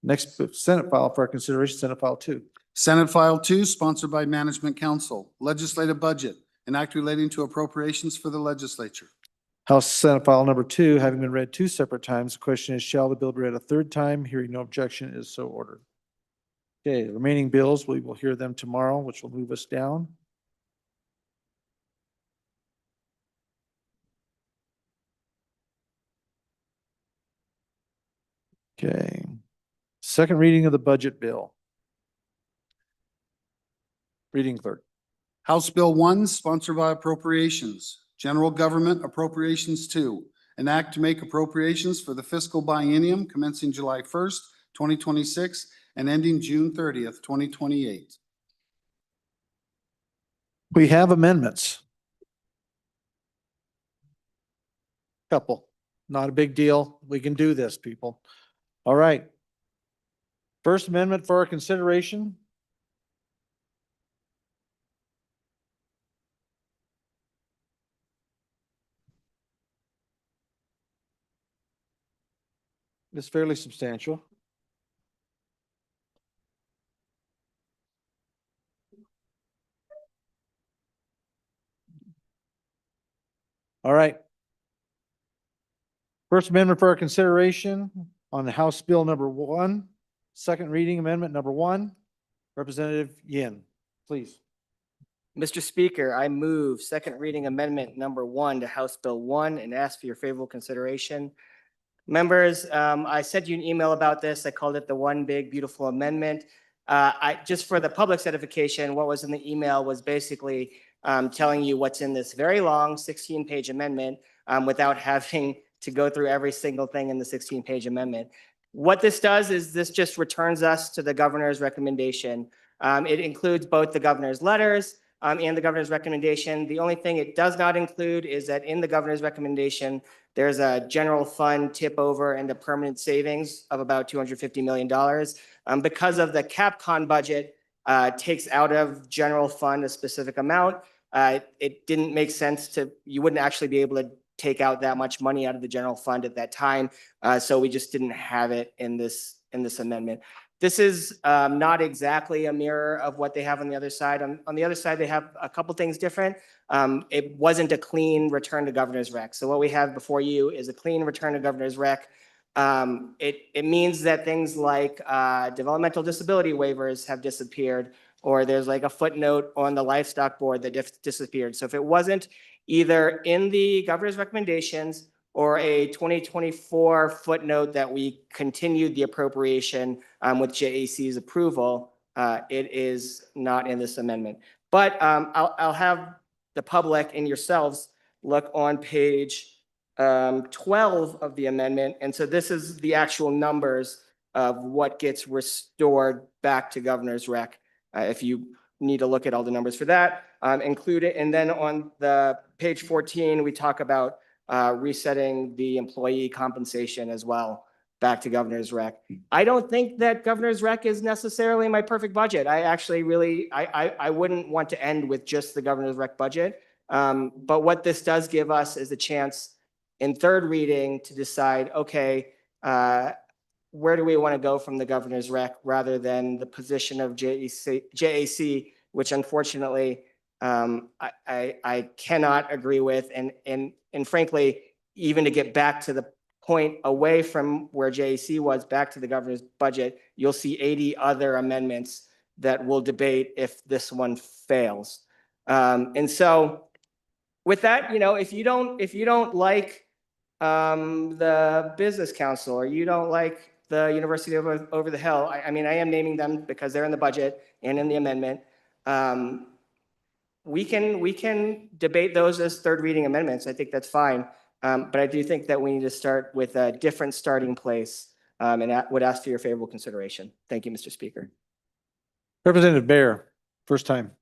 Next, Senate file for our consideration, Senate File 2. Senate File 2, sponsored by Management Council, Legislative Budget, an act relating to appropriations for the legislature. House Senate File number 2, having been read two separate times, the question is, shall the bill be read a third time? Hearing no objection, it is so ordered. Okay, the remaining bills, we will hear them tomorrow, which will move us down. Okay. Second reading of the budget bill. Reading clerk. House Bill 1, sponsored by Appropriations, General Government Appropriations 2, an act to make appropriations for the fiscal biennium commencing July 1st, 2026 and ending June 30th, 2028. We have amendments. Couple, not a big deal. We can do this, people. All right. First amendment for our consideration. Is fairly substantial. All right. First amendment for our consideration on the House Bill number 1, second reading amendment number 1. Representative Yin, please. Mr. Speaker, I move second reading amendment number 1 to House Bill 1 and ask for your favorable consideration. Members, I sent you an email about this. I called it the One Big Beautiful Amendment. Just for the public's edification, what was in the email was basically telling you what's in this very long 16-page amendment without having to go through every single thing in the 16-page amendment. What this does is this just returns us to the governor's recommendation. It includes both the governor's letters and the governor's recommendation. The only thing it does not include is that in the governor's recommendation, there's a general fund tip over into permanent savings of about $250 million. Because of the CapCon budget takes out of general fund a specific amount, it didn't make sense to, you wouldn't actually be able to take out that much money out of the general fund at that time. So we just didn't have it in this amendment. This is not exactly a mirror of what they have on the other side. On the other side, they have a couple things different. It wasn't a clean return to governor's rec. So what we have before you is a clean return to governor's rec. It means that things like developmental disability waivers have disappeared, or there's like a footnote on the livestock board that disappeared. So if it wasn't either in the governor's recommendations or a 2024 footnote that we continued the appropriation with JAC's approval, it is not in this amendment. But I'll have the public and yourselves look on page 12 of the amendment. And so this is the actual numbers of what gets restored back to governor's rec. If you need to look at all the numbers for that, include it. And then on the page 14, we talk about resetting the employee compensation as well back to governor's rec. I don't think that governor's rec is necessarily my perfect budget. I actually really, I wouldn't want to end with just the governor's rec budget. But what this does give us is a chance in third reading to decide, okay, where do we want to go from the governor's rec rather than the position of JAC, which unfortunately I cannot agree with. And frankly, even to get back to the point away from where JAC was back to the governor's budget, you'll see 80 other amendments that we'll debate if this one fails. And so with that, you know, if you don't like the Business Council, or you don't like the University over the Hill, I mean, I am naming them because they're in the budget and in the amendment. We can debate those as third reading amendments. I think that's fine. But I do think that we need to start with a different starting place, and would ask for your favorable consideration. Thank you, Mr. Speaker. Representative Bear, first time.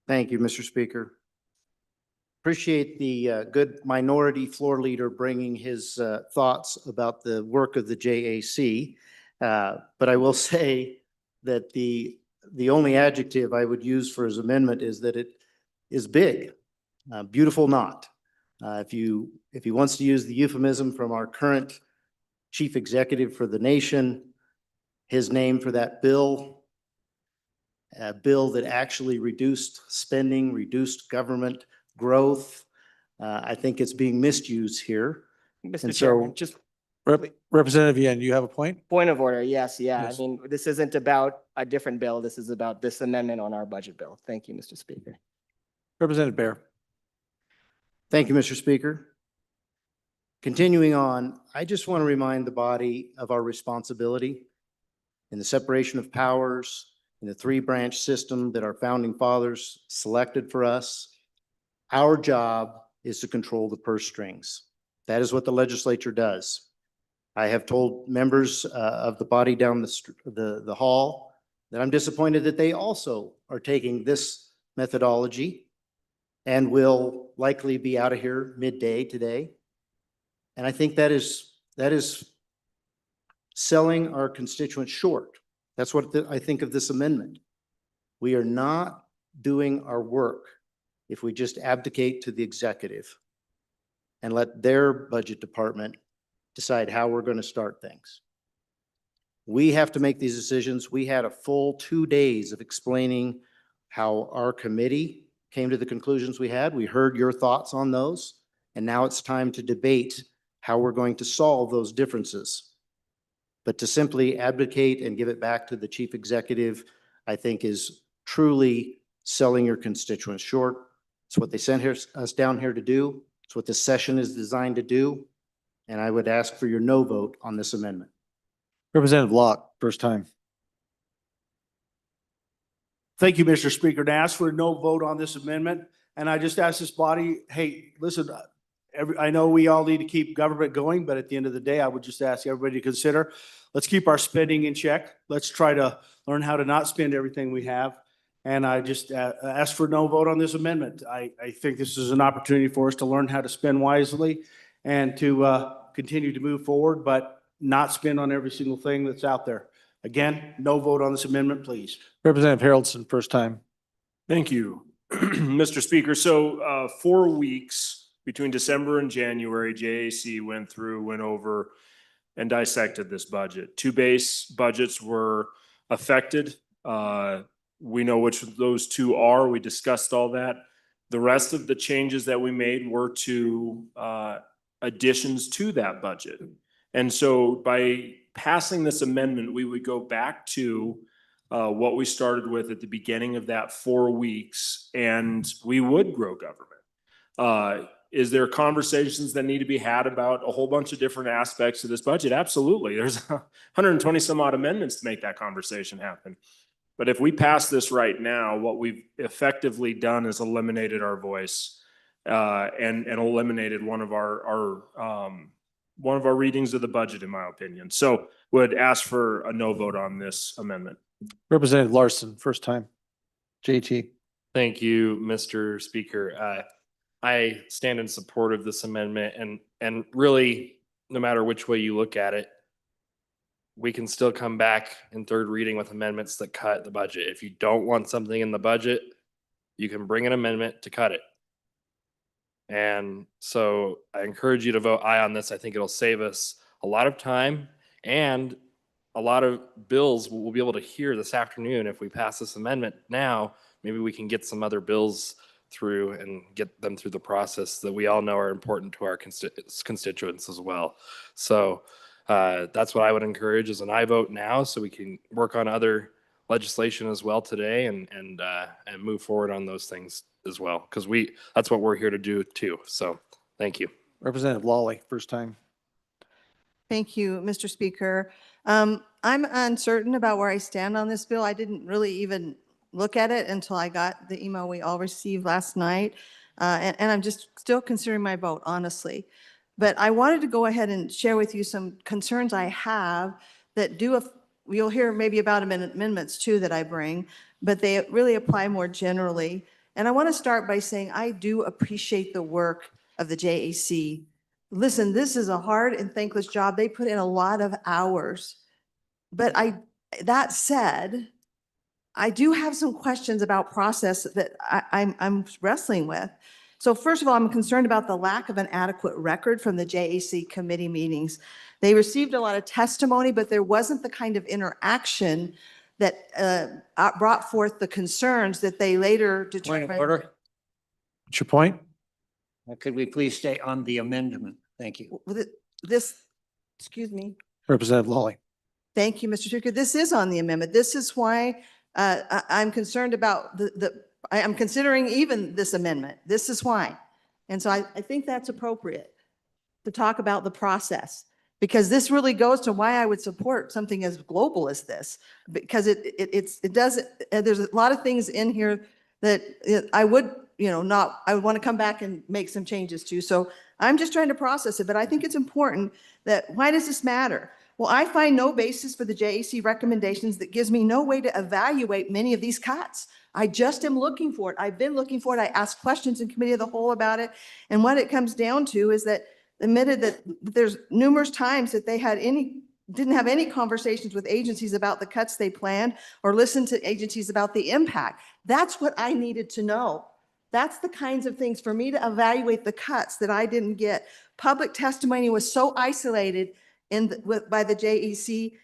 Thank you, Mr. Speaker. Appreciate the good minority floor leader bringing his thoughts about the work of the JAC. But I will say that the only adjective I would use for his amendment is that it is big, beautiful not. If he wants to use the euphemism from our current chief executive for the nation, his name for that bill, a bill that actually reduced spending, reduced government growth. I think it's being misused here. Mr. And Chairman, so, just Representative Yen, you have a point? point of order. Yes, yeah. Yes. I mean, this isn't about a different bill. This is about this amendment on our budget bill. Thank you, Mr. Speaker. Representative Bear. thank you, Mr. Speaker. Continuing on, I just want to remind the body of our responsibility in the separation of powers, in the three-branch system that our founding fathers selected for us. Our job is to control the purse strings. That is what the legislature does. I have told members of the body down the hall that I'm disappointed that they also are taking this methodology and will likely be out of here midday today. And I think that is selling our constituents short. That's what I think of this amendment. We are not doing our work if we just abdicate to the executive and let their budget department decide how we're going to start things. We have to make these decisions. We had a full 2 days of explaining how our committee came to the conclusions we had. We heard your thoughts on those, and now it's time to debate how we're going to solve those differences. But to simply abdicate and give it back to the chief executive, I think is truly selling your constituents short. It's what they sent us down here to do. It's what this session is designed to do. And I would ask for your no vote on this amendment. Representative Locke, first time. Thank you, Mr. Speaker. To ask for a no vote on this amendment, and I just ask this body, hey, listen, I know we all need to keep government going, but at the end of the day, I would just ask everybody to consider, let's keep our spending in check. Let's try to learn how to not spend everything we have. And I just ask for no vote on this amendment. I think this is an opportunity for us to learn how to spend wisely and to continue to move forward, but not spend on every single thing that's out there. Again, no vote on this amendment, please. Representative Haroldson, first time. Thank you, Mr. Speaker. So 4 weeks between December and January, JAC went over and dissected this budget. 2 base budgets were affected. We know which of those 2 are. We discussed all that. The rest of the changes that we made were to additions to that budget. And so by passing this amendment, we would go back to what we started with at the beginning of that 4 weeks, and we would grow government. Is there conversations that need to be had about a whole bunch of different aspects of this budget? Absolutely. There's 120 some odd amendments to make that conversation happen. But if we pass this right now, what we've effectively done is eliminated our voice and eliminated one of our readings of the budget, in my opinion. So would ask for a no vote on this amendment. Representative Larson, first time. JT. Thank you, Mr. Speaker. I stand in support of this amendment, and really, no matter which way you look at it, we can still come back in third reading with amendments that cut the budget. If you don't want something in the budget, you can bring an amendment to cut it. And so I encourage you to vote aye on this. I think it'll save us a lot of time and a lot of bills we'll be able to hear this afternoon. If we pass this amendment now, maybe we can get some other bills through and get them through the process that we all know are important to our constituents as well. So that's what I would encourage, is an aye vote now, so we can work on other legislation as well today and move forward on those things as well, because that's what we're here to do too. So thank you. Representative Lawley, first time. Thank you, Mr. Speaker. I'm uncertain about where I stand on this bill. I didn't really even look at it until I got the email we all received last night. And I'm just still considering my vote, honestly. But I wanted to go ahead and share with you some concerns I have that you'll hear maybe about amendments too that I bring, but they really apply more generally. And I want to start by saying I do appreciate the work of the JAC. Listen, this is a hard and thankless job. They put in a lot of hours. But that said, I do have some questions about process that I'm wrestling with. So first of all, I'm concerned about the lack of an adequate record from the JAC committee meetings. They received a lot of testimony, but there wasn't the kind of interaction that brought forth the concerns that they later Point of determined. order. What's your point? Could we please stay on the amendment? Thank you. Excuse me. Representative Lawley. Thank you, Mr. Speaker. This is on the amendment. This is why I'm concerned about I'm considering even this amendment. This is why. And so I think that's appropriate to talk about the process, because this really goes to why I would support something as global as this, because there's a lot of things in here that I would, I would want to come back and make some changes to. So I'm just trying to process it, but I think it's important that, why does this matter? Well, I find no basis for the JAC recommendations that gives me no way to evaluate many of these cuts. I just am looking for it. I've been looking for it. I asked questions in committee of the whole about it. And what it comes down to is that admitted that there's numerous times that they didn't have any conversations with agencies about the cuts they planned or listened to agencies about the impact. That's what I needed to know. That's the kinds of things for me to evaluate the cuts that I didn't get. Public testimony was so isolated by the JEC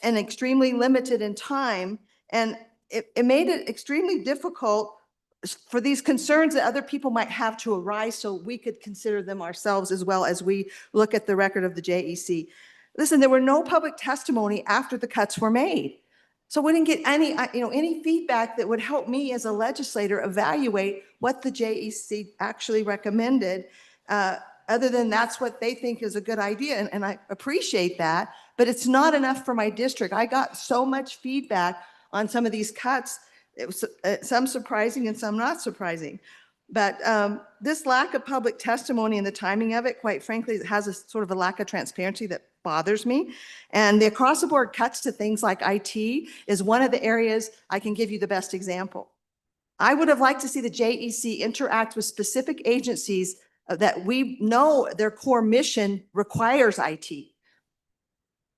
and extremely limited in time. And it made it extremely difficult for these concerns that other people might have to arise, so we could consider them ourselves as well as we look at the record of the JEC. Listen, there were no public testimony after the cuts were made. So we didn't get any feedback that would help me as a legislator evaluate what the JEC actually recommended, other than that's what they think is a good idea. And I appreciate that, but it's not enough for my district. I got so much feedback on some of these cuts. It was some surprising and some not surprising. But this lack of public testimony and the timing of it, quite frankly, it has a sort of a lack of transparency that bothers me. And the across the board cuts to things like IT is one of the areas I can give you the best example. I would have liked to see the JEC interact with specific agencies that we know their core mission requires IT,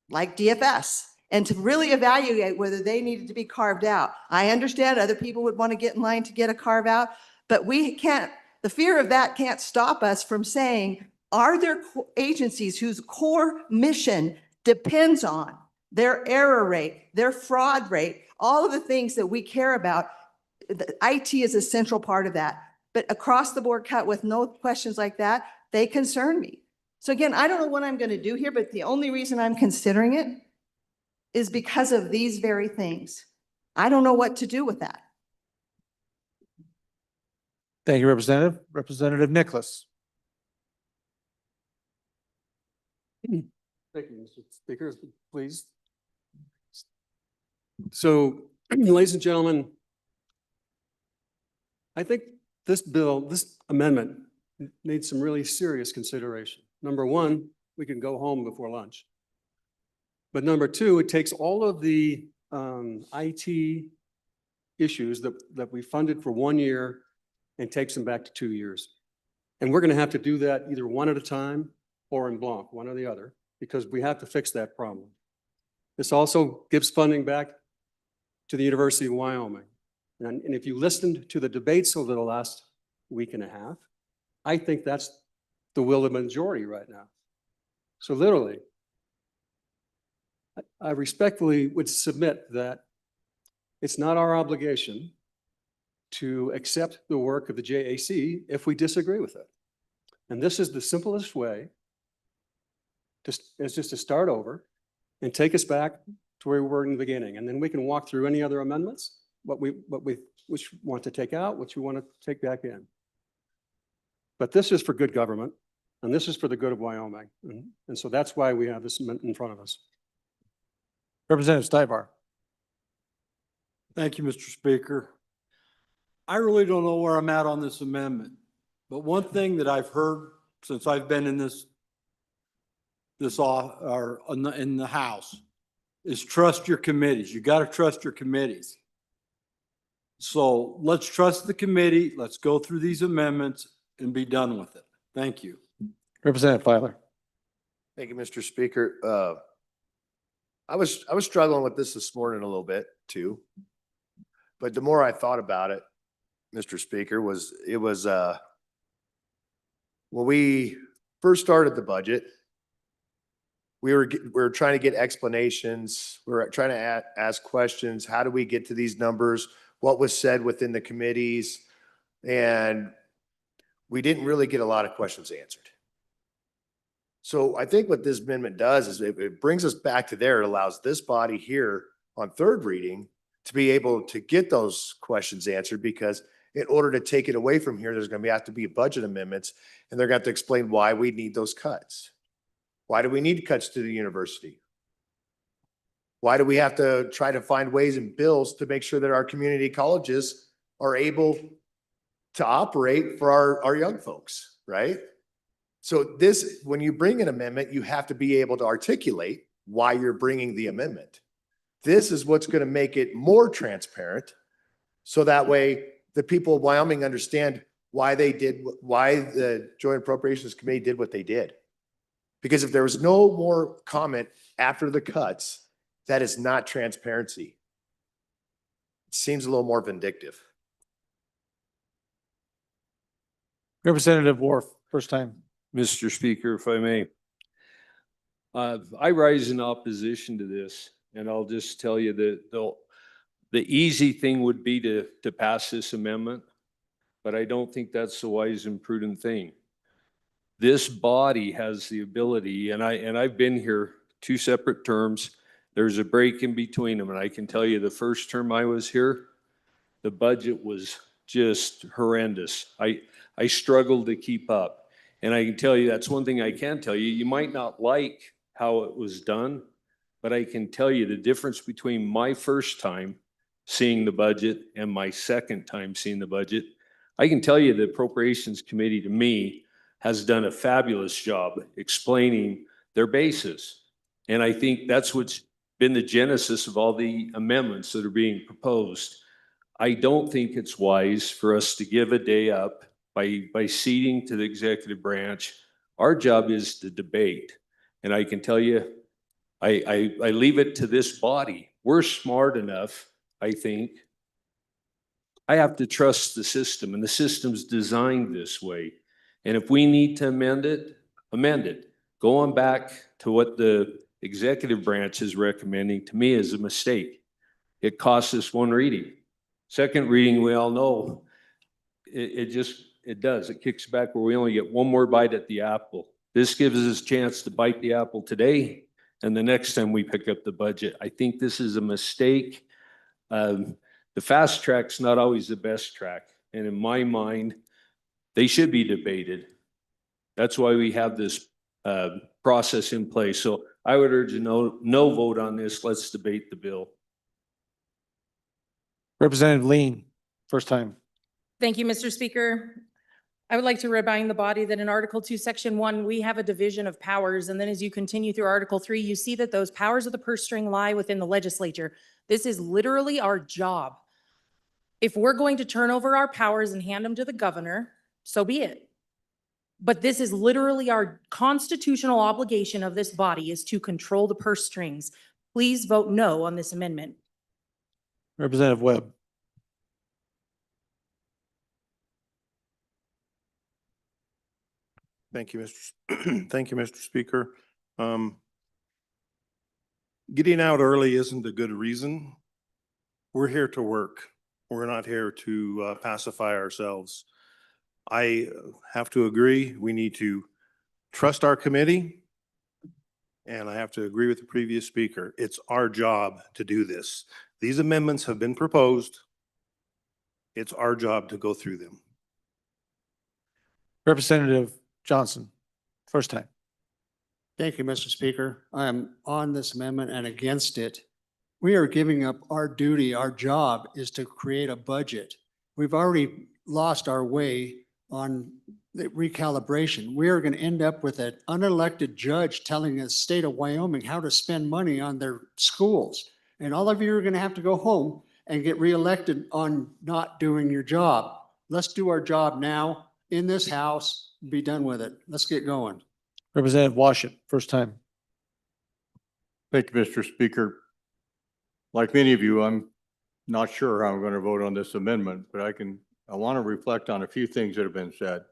like DFS, and to really evaluate whether they needed to be carved out. I understand other people would want to get in line to get a carve out, but we can't, the fear of that can't stop us from saying, are there agencies whose core mission depends on their error rate, their fraud rate, all of the things that we care about? The IT is a central part of that. But across the board cut with no questions like that, they concern me. So again, I don't know what I'm going to do here, but the only reason I'm considering it is because of these very things. I don't know what to do with that. Thank you, Representative. Representative Nicholas. Thank you, Mr. Speaker. Please. So, ladies and gentlemen, I think this bill, this amendment needs some really serious consideration. Number one, we can go home before lunch. But number two, it takes all of the IT issues that we funded for 1 year and takes them back to 2 years. And we're going to have to do that either one at a time or en bloc, one or the other, because we have to fix that problem. This also gives funding back to the University of Wyoming. And if you listened to the debates over the last week and a half, I think that's the will of the majority right now. So literally, I respectfully would submit that it's not our obligation to accept the work of the JAC if we disagree with it. And this is the simplest way is just to start over and take us back to where we were in the beginning. And then we can walk through any other amendments, which want to take out, which we want to take back in. But this is for good government, and this is for the good of Wyoming. And so that's why we have this in front of us. Representative Stivar. Thank you, Mr. Speaker. I really don't know where I'm at on this amendment, but one thing that I've heard since I've been in in the House is trust your committees. You got to trust your committees. So let's trust the committee. Let's go through these amendments and be done with it. Thank you. Representative Filer. Thank you, Mr. Speaker. I was struggling with this morning a little bit too. But the more I thought about it, Mr. Speaker, it was when we first started the budget, we were trying to get explanations. We were trying to ask questions. How do we get to these numbers? What was said within the committees? And we didn't really get a lot of questions answered. So I think what this amendment does is it brings us back to there. It allows this body here on third reading to be able to get those questions answered, because in order to take it away from here, there's going to have to be budget amendments, and they're going to have to explain why we need those cuts. Why do we need cuts to the university? Why do we have to try to find ways and bills to make sure that our community colleges are able to operate for our young folks, right? So this, when you bring an amendment, you have to be able to articulate why you're bringing the amendment. This is what's going to make it more transparent, so that way the people of Wyoming understand why the Joint Appropriations Committee did what they did. Because if there was no more comment after the cuts, that is not transparency. It seems a little more vindictive. Representative Wharf, first time. Mr. Speaker, if I may. I rise in opposition to this, and I'll just tell you that the easy thing would be to pass this amendment, but I don't think that's the wise and prudent thing. This body has the ability, and I've been here 2 separate terms. There's a break in between them, and I can tell you the first term I was here, the budget was just horrendous. I struggled to keep up. And I can tell you, that's one thing I can tell you. You might not like how it was done, but I can tell you the difference between my first time seeing the budget and my second time seeing the budget. I can tell you the Appropriations Committee, to me, has done a fabulous job explaining their basis. And I think that's what's been the genesis of all the amendments that are being proposed. I don't think it's wise for us to give a day up by ceding to the executive branch. Our job is to debate. And I can tell you, I leave it to this body. We're smart enough, I think. I have to trust the system, and the system's designed this way. And if we need to amend it, amend it. Going back to what the executive branch is recommending, to me, is a mistake. It costs us 1 reading. Second reading, we all know, it does. It kicks back where we only get 1 more bite at the apple. This gives us a chance to bite the apple today, and the next time we pick up the budget. I think this is a mistake. The fast track's not always the best track. And in my mind, they should be debated. That's why we have this process in place. So I would urge a no vote on this. Let's debate the bill. Representative Lean, first time. Thank you, Mr. Speaker. I would like to remind the body that in Article 2, Section 1, we have a division of powers. And then as you continue through Article 3, you see that those powers of the purse string lie within the legislature. This is literally our job. If we're going to turn over our powers and hand them to the governor, so be it. But this is literally our constitutional obligation of this body, is to control the purse strings. Please vote no on this amendment. Representative Webb. Thank you, Thank you, Mr. Speaker. Getting out early isn't a good reason. We're here to work. We're not here to pacify ourselves. I have to agree, we need to trust our committee. And I have to agree with the previous speaker. It's our job to do this. These amendments have been proposed. It's our job to go through them. Representative Johnson, first time. Thank you, Mr. Speaker. I am on this amendment and against it. We are giving up our duty. Our job is to create a budget. We've already lost our way on the recalibration. We are going to end up with an unelected judge telling the state of Wyoming how to spend money on their schools. And all of you are going to have to go home and get reelected on not doing your job. Let's do our job now in this house, be done with it. Let's get going. Representative Washit, first time. Thank you, Mr. Speaker. Like many of you, I'm not sure how I'm going to vote on this amendment, but I want to reflect on a few things that have been said.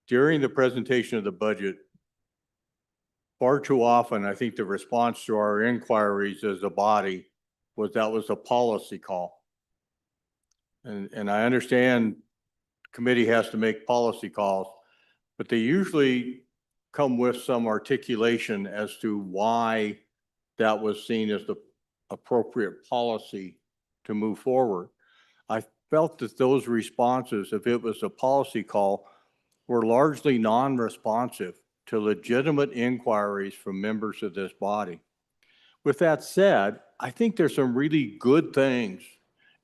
During the presentation of the budget, far too often, I think the response to our inquiries as a body was that was a policy call. And I understand the committee has to make policy calls, but they usually come with some articulation as to why that was seen as the appropriate policy to move forward. I felt that those responses, if it was a policy call, were largely non-responsive to legitimate inquiries from members of this body. With that said, I think there's some really good things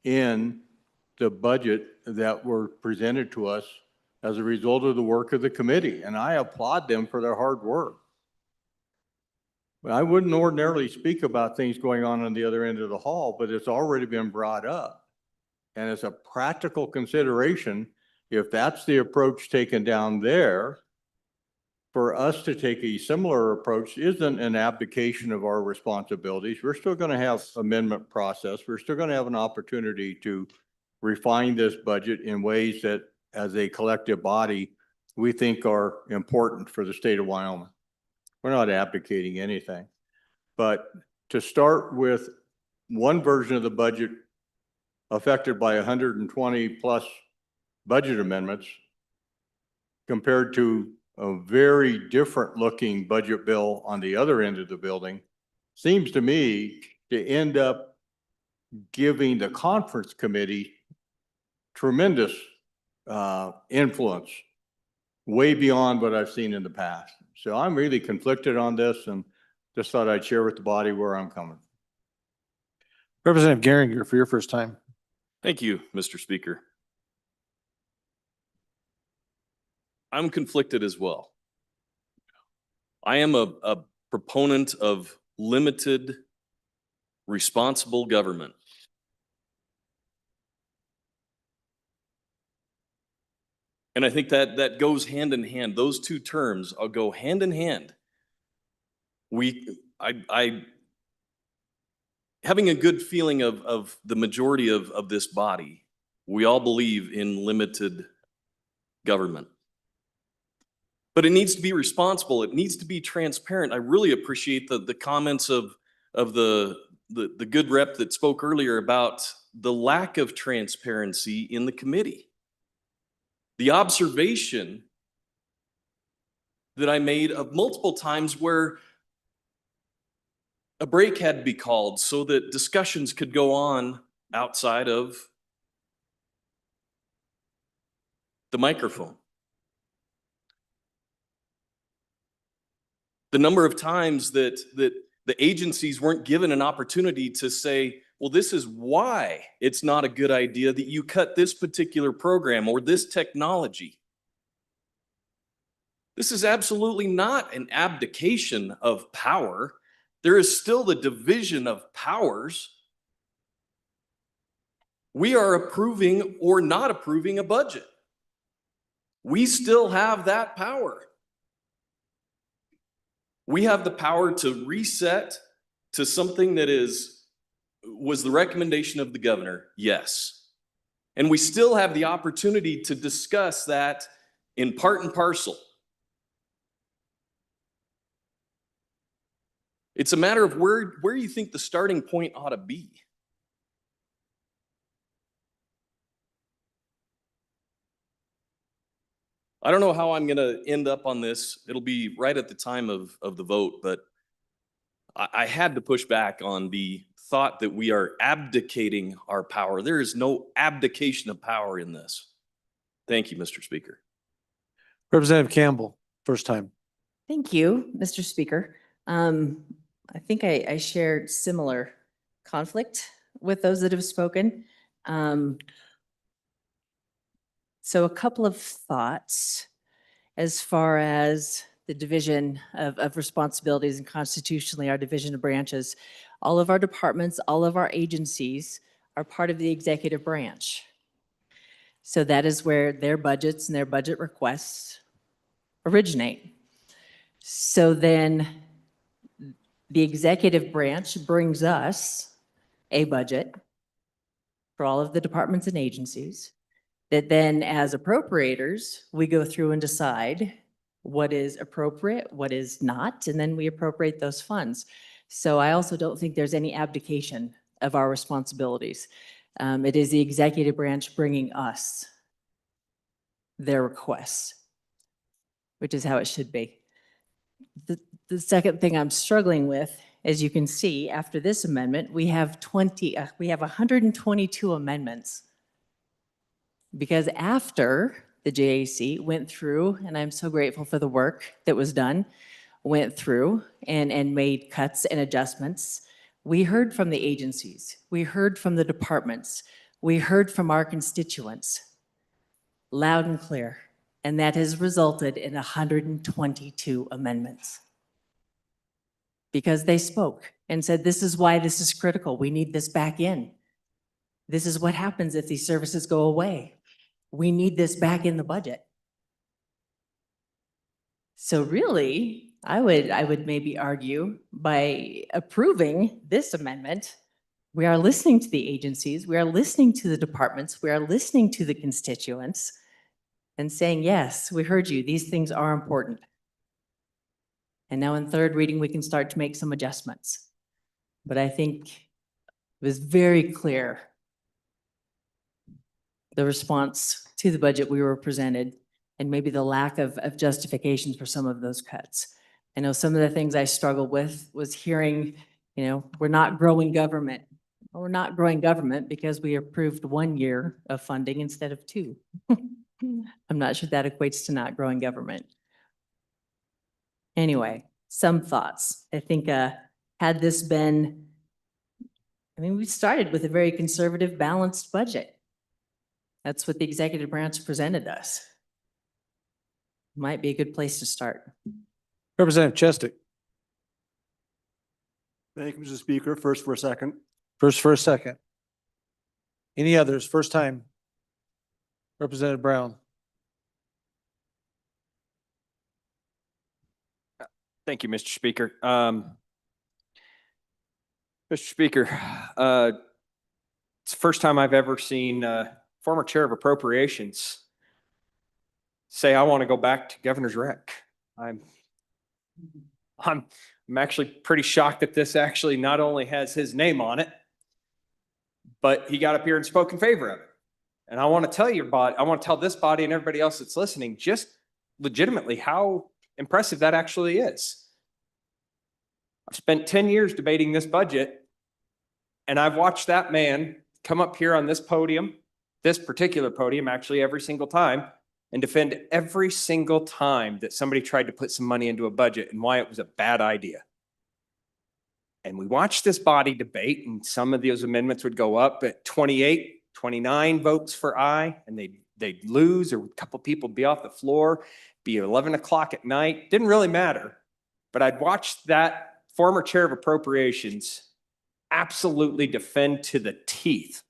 in the budget that were presented to us as a result of the work of the committee, and I applaud them for their hard work. But I wouldn't ordinarily speak about things going on the other end of the hall, but it's already been brought up. And as a practical consideration, if that's the approach taken down there, for us to take a similar approach isn't an abdication of our responsibilities. We're still going to have amendment process. We're still going to have an opportunity to refine this budget in ways that, as a collective body, we think are important for the state of Wyoming. We're not abdicating anything. But to start with one version of the budget affected by 120 plus budget amendments compared to a very different looking budget bill on the other end of the building seems to me to end up giving the conference committee tremendous influence way beyond what I've seen in the past. So I'm really conflicted on this and just thought I'd share with the body where I'm coming. Representative Geringer for your first time. Thank you, Mr. Speaker. I'm conflicted as well. I am a proponent of limited, responsible government. And I think that goes hand in hand. Those two terms go hand in hand. Having a good feeling of the majority of this body, we all believe in limited government. But it needs to be responsible. It needs to be transparent. I really appreciate the comments of the good rep that spoke earlier about the lack of transparency in the committee. The observation that I made of multiple times where a break had to be called so that discussions could go on outside of the microphone. The number of times that the agencies weren't given an opportunity to say, well, this is why it's not a good idea that you cut this particular program or this technology. This is absolutely not an abdication of power. There is still the division of powers. We are approving or not approving a budget. We still have that power. We have the power to reset to something that was the recommendation of the governor, yes. And we still have the opportunity to discuss that in part and parcel. It's a matter of where you think the starting point ought to be. I don't know how I'm going to end up on this. It'll be right at the time of the vote, but I had to push back on the thought that we are abdicating our power. There is no abdication of power in this. Thank you, Mr. Speaker. Representative Campbell, first time. Thank you, Mr. Speaker. I think I share similar conflict with those that have spoken. So a couple of thoughts as far as the division of responsibilities and constitutionally our division of branches. All of our departments, all of our agencies are part of the executive branch. So that is where their budgets and their budget requests originate. So then the executive branch brings us a budget for all of the departments and agencies that then as appropriators, we go through and decide what is appropriate, what is not, and then we appropriate those funds. So I also don't think there's any abdication of our responsibilities. It is the executive branch bringing us their requests, which is how it should be. The second thing I'm struggling with, as you can see, after this amendment, we have 122 amendments. Because after the JAC went through, and I'm so grateful for the work that was done, went through and made cuts and adjustments, we heard from the agencies, we heard from the departments, we heard from our constituents, loud and clear. And that has resulted in 122 amendments. Because they spoke and said, this is why this is critical. We need this back in. This is what happens if these services go away. We need this back in the budget. So really, I would maybe argue by approving this amendment, we are listening to the agencies, we are listening to the departments, we are listening to the constituents, and saying, yes, we heard you. These things are important. And now in third reading, we can start to make some adjustments. But I think it was very clear the response to the budget we were presented and maybe the lack of justifications for some of those cuts. I know some of the things I struggled with was hearing, we're not growing government. Well, we're not growing government because we approved 1 year of funding instead of 2. I'm not sure that equates to not growing government. Anyway, some thoughts. I think had this been, we started with a very conservative, balanced budget. That's what the executive branch presented us. Might be a good place to start. Representative Chestick. Thank you, Mr. Speaker. First for a second. First for a second. Any others? First time. Representative Brown. Thank you, Mr. Speaker. Mr. Speaker, it's the first time I've ever seen former chair of appropriations say, I want to go back to governor's rec. I'm actually pretty shocked that this actually not only has his name on it, but he got up here and spoke in favor of it. And I want to tell I want to tell this body and everybody else that's listening just legitimately how impressive that actually is. I've spent 10 years debating this budget, and I've watched that man come up here on this podium, this particular podium, actually every single time, and defend every single time that somebody tried to put some money into a budget and why it was a bad idea. And we watched this body debate, and some of those amendments would go up at 28, 29 votes for aye, and they'd lose, or a couple people be off the floor, be 11 o'clock at night. Didn't really matter. But I'd watched that former chair of appropriations absolutely defend to the teeth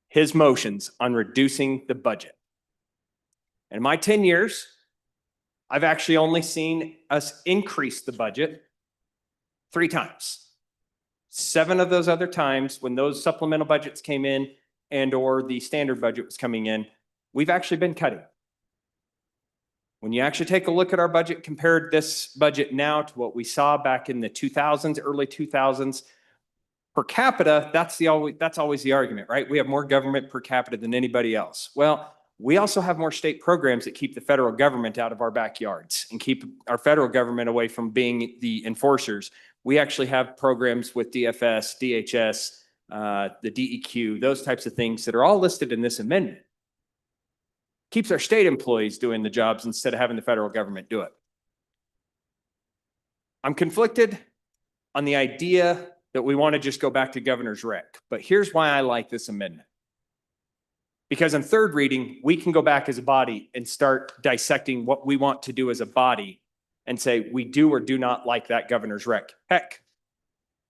his motions on reducing the budget. In my 10 years, I've actually only seen us increase the budget 3 times. 7 of those other times when those supplemental budgets came in and or the standard budget was coming in, we've actually been cutting. When you actually take a look at our budget, compared this budget now to what we saw back in the 2000s, early 2000s, per capita, that's always the argument, right? We have more government per capita than anybody else. Well, we also have more state programs that keep the federal government out of our backyards and keep our federal government away from being the enforcers. We actually have programs with DFS, DHS, the DEQ, those types of things that are all listed in this amendment. Keeps our state employees doing the jobs instead of having the federal government do it. I'm conflicted on the idea that we want to just go back to governor's rec, but here's why I like this amendment. Because in third reading, we can go back as a body and start dissecting what we want to do as a body and say we do or do not like that governor's rec. Heck,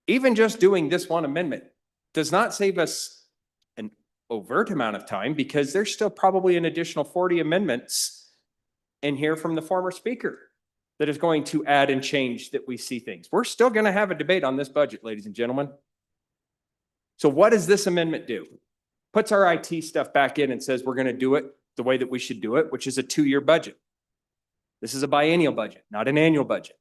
even just doing this one amendment does not save us overt amount of time because there's still probably an additional 40 amendments in here from the former speaker that is going to add and change that we see things. We're still going to have a debate on this budget, ladies and gentlemen. So what does this amendment do? Puts our IT stuff back in and says we're going to do it the way that we should do it, which is a 2-year budget. This is a biennial budget, not an annual budget.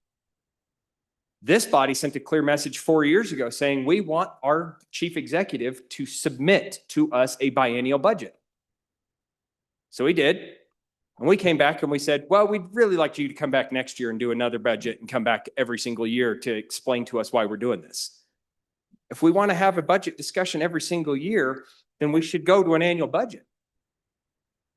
This body sent a clear message 4 years ago saying we want our chief executive to submit to us a biennial budget. So he did. And we came back and we said, well, we'd really like you to come back next year and do another budget and come back every single year to explain to us why we're doing this. If we want to have a budget discussion every single year, then we should go to an annual budget.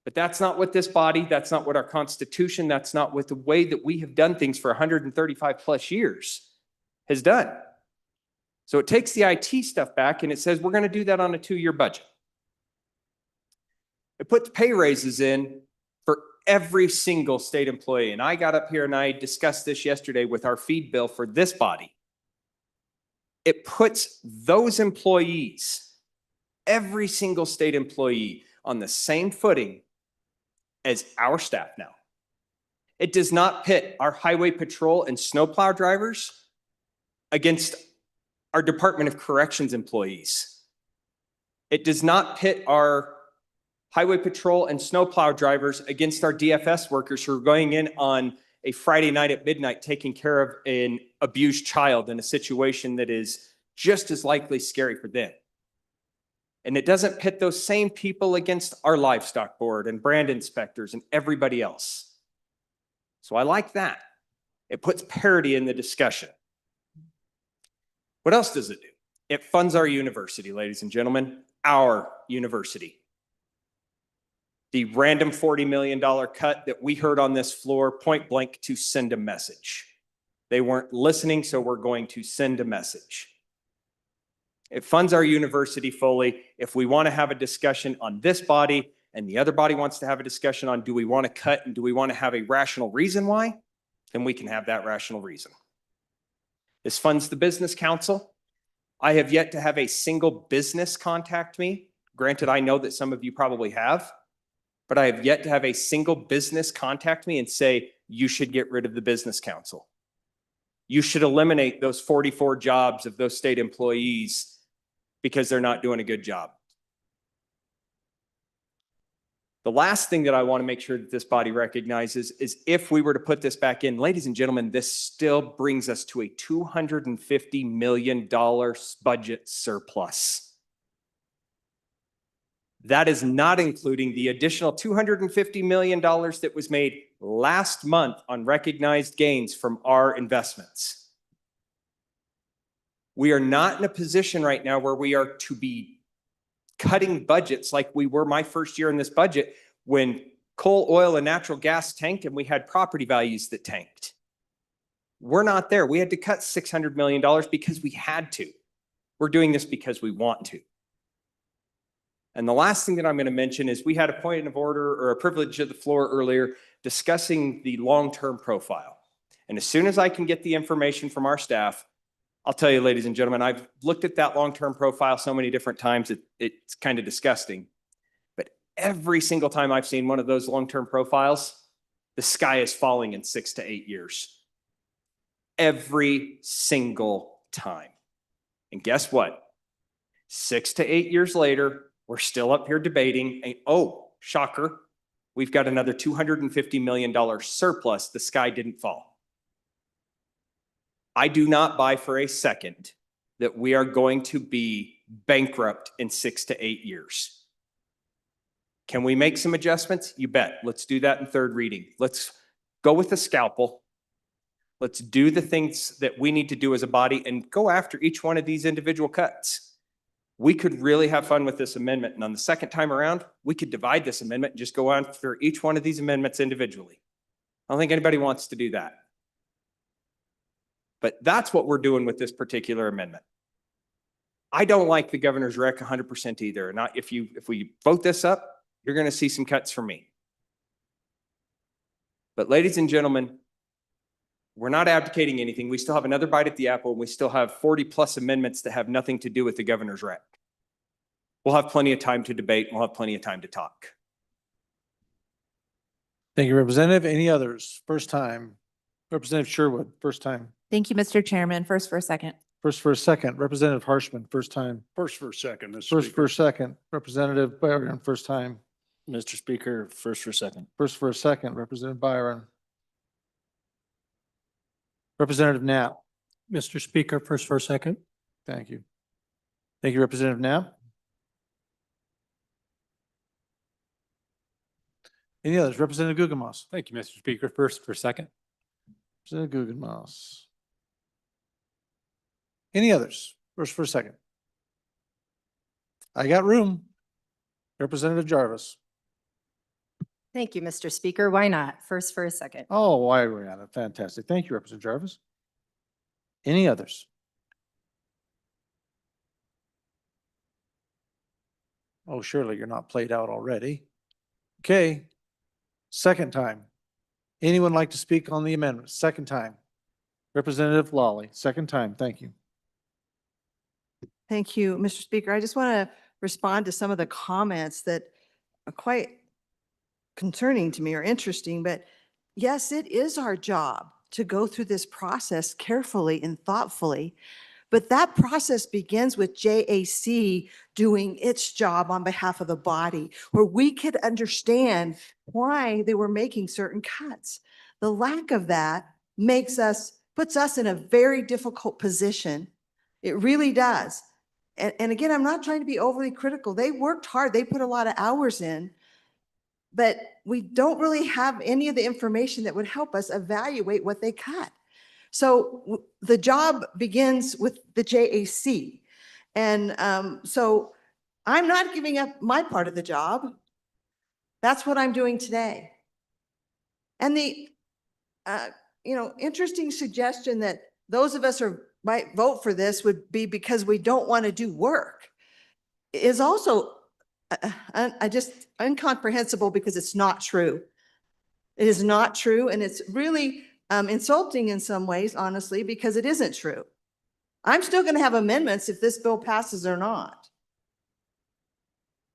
But that's not what this body, that's not what our Constitution, that's not what the way that we have done things for 135 plus years has done. So it takes the IT stuff back and it says we're going to do that on a 2-year budget. It puts pay raises in for every single state employee. And I got up here and I discussed this yesterday with our feed bill for this body. It puts those employees, every single state employee, on the same footing as our staff now. It does not pit our highway patrol and snowplow drivers against our Department of Corrections employees. It does not pit our highway patrol and snowplow drivers against our DFS workers who are going in on a Friday night at midnight taking care of an abused child in a situation that is just as likely scary for them. And it doesn't pit those same people against our livestock board and brand inspectors and everybody else. So I like that. It puts parity in the discussion. What else does it do? It funds our university, ladies and gentlemen, our university. The random $40 million cut that we heard on this floor, point blank, to send a message. They weren't listening, so we're going to send a message. It funds our university fully. If we want to have a discussion on this body and the other body wants to have a discussion on do we want to cut and do we want to have a rational reason why, then we can have that rational reason. This funds the business council. I have yet to have a single business contact me. Granted, I know that some of you probably have, but I have yet to have a single business contact me and say, you should get rid of the business council. You should eliminate those 44 jobs of those state employees because they're not doing a good job. The last thing that I want to make sure that this body recognizes is if we were to put this back in, ladies and gentlemen, this still brings us to a $250 million budget surplus. That is not including the additional $250 million that was made last month on recognized gains from our investments. We are not in a position right now where we are to be cutting budgets like we were my first year in this budget when coal, oil, and natural gas tanked and we had property values that tanked. We're not there. We had to cut $600 million because we had to. We're doing this because we want to. And the last thing that I'm going to mention is we had a point of order or a privilege of the floor earlier discussing the long-term profile. And as soon as I can get the information from our staff, I'll tell you, ladies and gentlemen, I've looked at that long-term profile so many different times, it's kind of disgusting. But every single time I've seen one of those long-term profiles, the sky is falling in 6 to 8 years. Every single time. And guess what? 6 to 8 years later, we're still up here debating, and oh, shocker, we've got another $250 million surplus. The sky didn't fall. I do not buy for a second that we are going to be bankrupt in 6 to 8 years. Can we make some adjustments? You bet. Let's do that in third reading. Let's go with a scalpel. Let's do the things that we need to do as a body and go after each one of these individual cuts. We could really have fun with this amendment. And on the second time around, we could divide this amendment and just go after each one of these amendments individually. I don't think anybody wants to do that. But that's what we're doing with this particular amendment. I don't like the governor's rec 100% either. And if we vote this up, you're going to see some cuts from me. But ladies and gentlemen, we're not abdicating anything. We still have another bite at the apple, and we still have 40 plus amendments that have nothing to do with the governor's rec. we'll have plenty of time to debate. We'll have plenty of time to talk. Thank you, Representative. Any others? First time. Representative Sherwood, first time. Thank you, Mr. Chairman. First for a second. First for a second. Representative Harshman, first time. First for a second, Mr. First Speaker. for a second. Representative Byron, first time. Mr. Speaker, first for a second. First for a second. Representative Byron. Representative Knapp. Mr. Speaker, first for a second. Thank you. Thank you, Representative Knapp. Any others? Representative Guggenmoss. Thank you, Mr. Speaker. First for a second. Representative Guggenmoss. Any others? First for a second. I got room. Representative Jarvis. Thank you, Mr. Speaker. Why not? First for a second. Oh, why are we on it? Fantastic. Thank you, Representative Jarvis. Any others? Oh, surely you're not played out already. Okay. Second time. Anyone like to speak on the amendment? Second time. Representative Lawley, second time. Thank you. Thank you, Mr. Speaker. I just want to respond to some of the comments that are quite concerning to me or interesting, but yes, it is our job to go through this process carefully and thoughtfully. But that process begins with JAC doing its job on behalf of the body, where we could understand why they were making certain cuts. The lack of that puts us in a very difficult position. It really does. And again, I'm not trying to be overly critical. They worked hard. They put a lot of hours in, but we don't really have any of the information that would help us evaluate what they cut. So the job begins with the JAC. And so I'm not giving up my part of the job. That's what I'm doing today. And the interesting suggestion that those of us who might vote for this would be because we don't want to do work is also just incomprehensible, because it's not true. It is not true. And it's really insulting in some ways, honestly, because it isn't true. I'm still going to have amendments if this bill passes or not.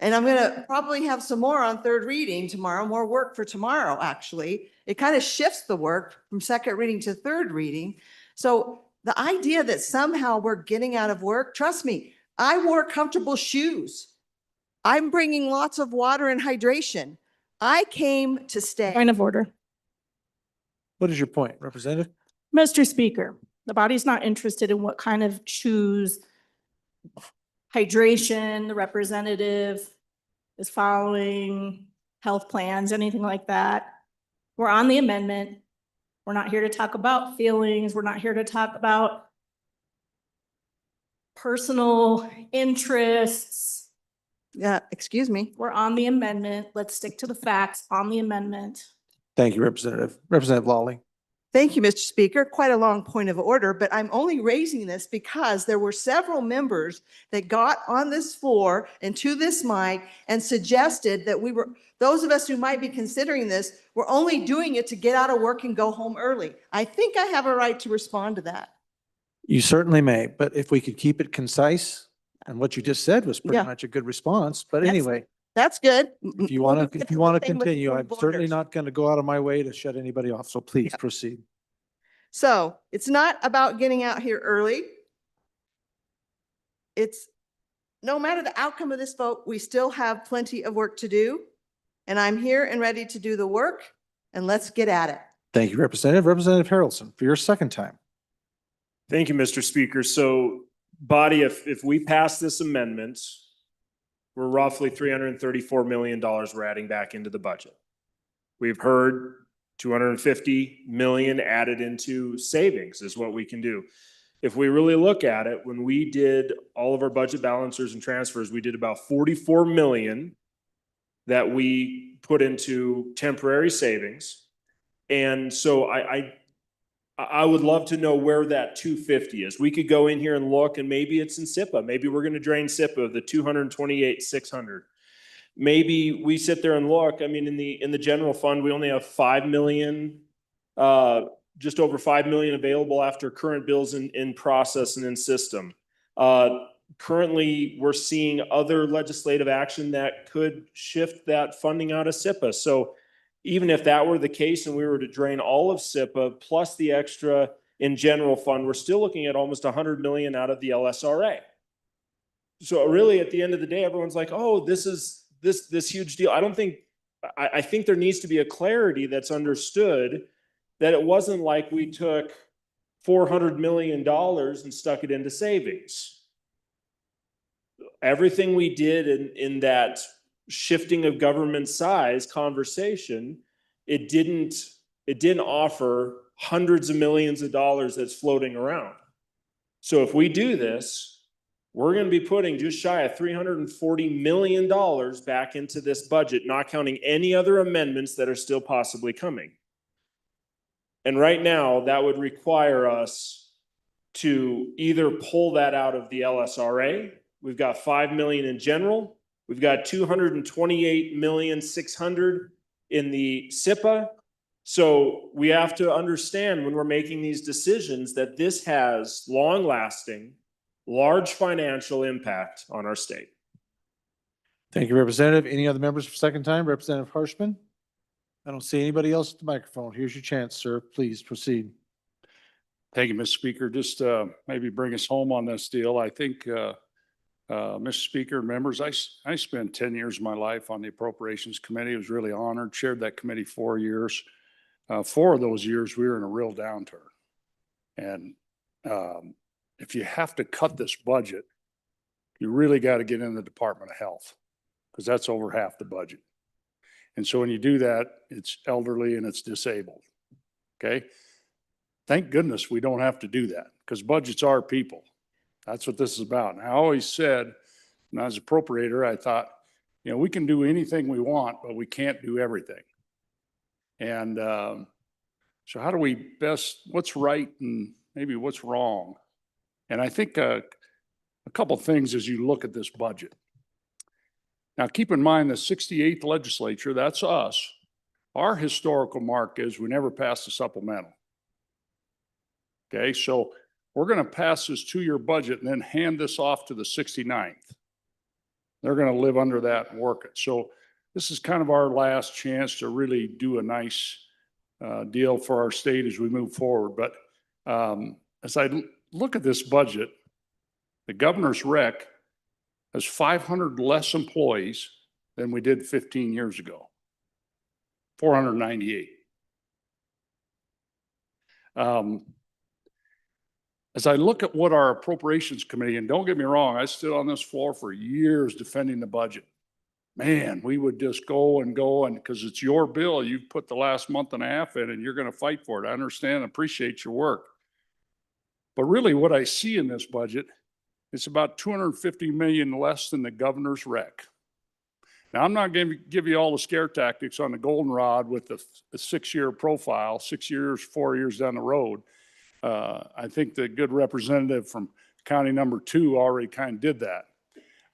And I'm going to probably have some more on third reading tomorrow, more work for tomorrow, actually. It kind of shifts the work from second reading to third reading. So the idea that somehow we're getting out of work, trust me, I wore comfortable shoes. I'm bringing lots of water and hydration. I came to stay. Point of order. What is your point, Representative? Mr. Speaker, the body's not interested in what kind of shoes, hydration, the representative is following, health plans, anything like that. We're on the amendment. We're not here to talk about feelings. We're not here to talk about personal interests. Yeah, excuse me. We're on the amendment. Let's stick to the facts on the amendment. Thank you, Representative. Representative Lawley. Thank you, Mr. Speaker. Quite a long point of order, but I'm only raising this because there were several members that got on this floor and to this mic and suggested that those of us who might be considering this, were only doing it to get out of work and go home early. I think I have a right to respond to that. You certainly may, but if we could keep it concise, and what you just said was pretty Yeah. much a good response. But That's- anyway, That's good. if you want to Thing with continue, I'm borders. certainly not going to go out of my way to shut anybody off. So please proceed. So it's not about getting out here early. It's no matter the outcome of this vote, we still have plenty of work to do. And I'm here and ready to do the work, and let's get at it. Thank you, Representative. Representative Harrelson, for your second time. Thank you, Mr. Speaker. So, body, if we pass this amendment, we're roughly $334 million we're adding back into the budget. We've heard 250 million added into savings is what we can do. If we really look at it, when we did all of our budget balancers and transfers, we did about 44 million that we put into temporary savings. And so I would love to know where that 250 is. We could go in here and look, and maybe it's in SIPA. Maybe we're going to drain SIPA of the 228,600. Maybe we sit there and look. I mean, in the general fund, we only have 5 million, just over 5 million available after current bills in process and in system. currently, we're seeing other legislative action that could shift that funding out of SIPA. So even if that were the case and we were to drain all of SIPA plus the extra in general fund, we're still looking at almost 100 million out of the LSRA. So really, at the end of the day, everyone's like, oh, this is this huge deal. I think there needs to be a clarity that's understood that it wasn't like we took $400 million and stuck it into savings. Everything we did in that shifting of government size conversation, it didn't offer hundreds of millions of dollars that's floating around. So if we do this, we're going to be putting just shy of $340 million back into this budget, not counting any other amendments that are still possibly coming. And right now, that would require us to either pull that out of the LSRA. We've got 5 million in general. We've got 228,600,000 in the SIPA. So we have to understand when we're making these decisions that this has long-lasting, large financial impact on our state. Thank you, Representative. Any other members for second time? Representative Harshman? I don't see anybody else at the microphone. Here's your chance, sir. Please proceed. Thank you, Mr. Speaker. Just maybe bring us home on this deal. I think, Mr. Speaker, members, I spent 10 years of my life on the Appropriations Committee. I was really honored, chaired that committee 4 years. 4 of those years, we were in a real downturn. And if you have to cut this budget, you really got to get in the Department of Health, because that's over half the budget. And so when you do that, it's elderly and it's disabled. Okay? Thank goodness we don't have to do that, because budgets are people. That's what this is about. And I always said, when I was appropriator, I thought, you know, we can do anything we want, but we can't do everything. And so how do we best, what's right and maybe what's wrong? And I think a couple things as you look at this budget. Now, keep in mind the 68th legislature, that's us. Our historical mark is we never passed a supplemental. Okay, so we're going to pass this 2-year budget and then hand this off to the 69th. They're going to live under that and work it. So this is kind of our last chance to really do a nice deal for our state as we move forward. But as I look at this budget, the governor's rec has 500 less employees than we did 15 years ago. 498. As I look at what our Appropriations Committee, and don't get me wrong, I stood on this floor for years defending the budget. Man, we would just go and because it's your bill, you've put the last month and a half in and you're going to fight for it. I understand and appreciate your work. But really what I see in this budget, it's about 250 million less than the governor's rec. Now, I'm not going to give you all the scare tactics on the goldenrod with the 6-year profile, 6 years, 4 years down the road. I think the good representative from county number 2 already kind of did that.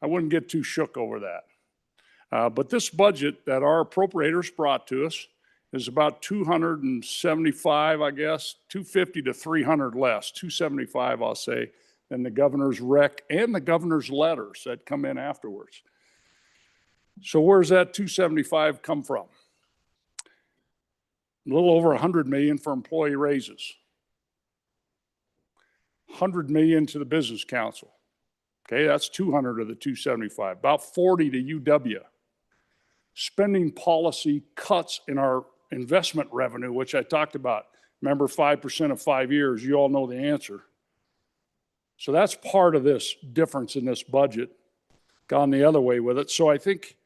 I wouldn't get too shook over that. But this budget that our appropriators brought to us is about 275, I guess, 250 to 300 less, 275, I'll say, than the governor's rec and the governor's letters that come in afterwards. So where's that 275 come from? A little over 100 million for employee raises. 100 million to the Business Council. Okay, that's 200 of the 275, about 40 to UW. Spending policy cuts in our investment revenue, which I talked about. Remember, 5% of 5 years, you all know the answer. So that's part of this difference in this budget, gone the other way with it. So I think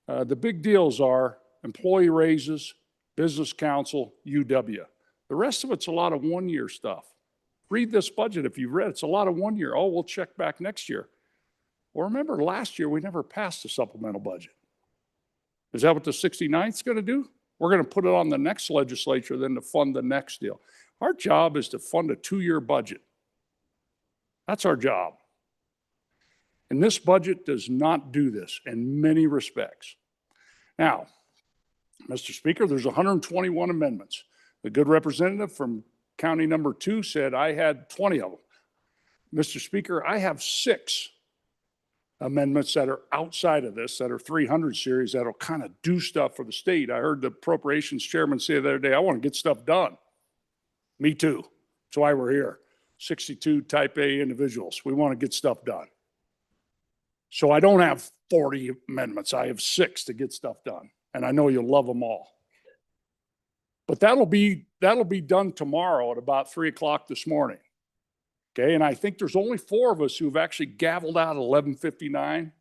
the big deals are employee raises, Business Council, UW. The rest of it's a lot of one-year stuff. Read this budget if you've read. It's a lot of 1 year. Oh, we'll check back next year. Well, remember last year we never passed a supplemental budget. Is that what the 69th is going to do? We're going to put it on the next legislature then to fund the next deal. Our job is to fund a 2-year budget. That's our job. And this budget does not do this in many respects. Now, Mr. Speaker, there's 121 amendments. The good representative from county number 2 said I had 20 of them. Mr. Speaker, I have 6 amendments that are outside of this, that are 300 series, that'll kind of do stuff for the state. I heard the appropriations chairman say the other day, I want to get stuff done. Me too. That's why we're here. 62 type A individuals. We want to get stuff done. So I don't have 40 amendments. I have 6 to get stuff done. And I know you'll love them all. But that'll be done tomorrow at about 3 o'clock this morning. Okay, and I think there's only 4 of us who've actually gavelled out at 11:59.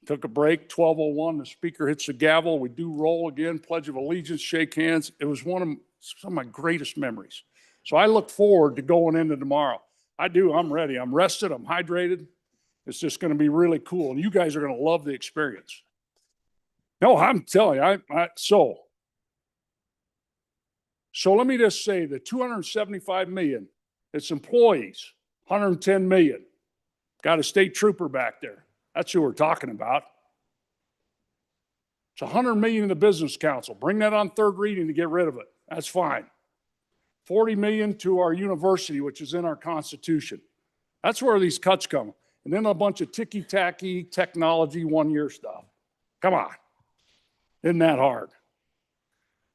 Took a break, 12:01, the speaker hits the gavel, we do roll again, Pledge of Allegiance, shake hands. It was some of my greatest memories. So I look forward to going into tomorrow. I do, I'm ready, I'm rested, I'm hydrated. It's just gonna be really cool, and you guys are gonna love the experience. No, I'm telling you, so let me just say the 275 million, it's employees, 110 million. Got a state trooper back there. That's who we're talking about. It's 100 million in the business council. Bring that on third reading to get rid of it. That's fine. 40 million to our university, which is in our constitution. That's where these cuts come. And then a bunch of ticky-tacky technology one-year stuff. Come on. Isn't that hard?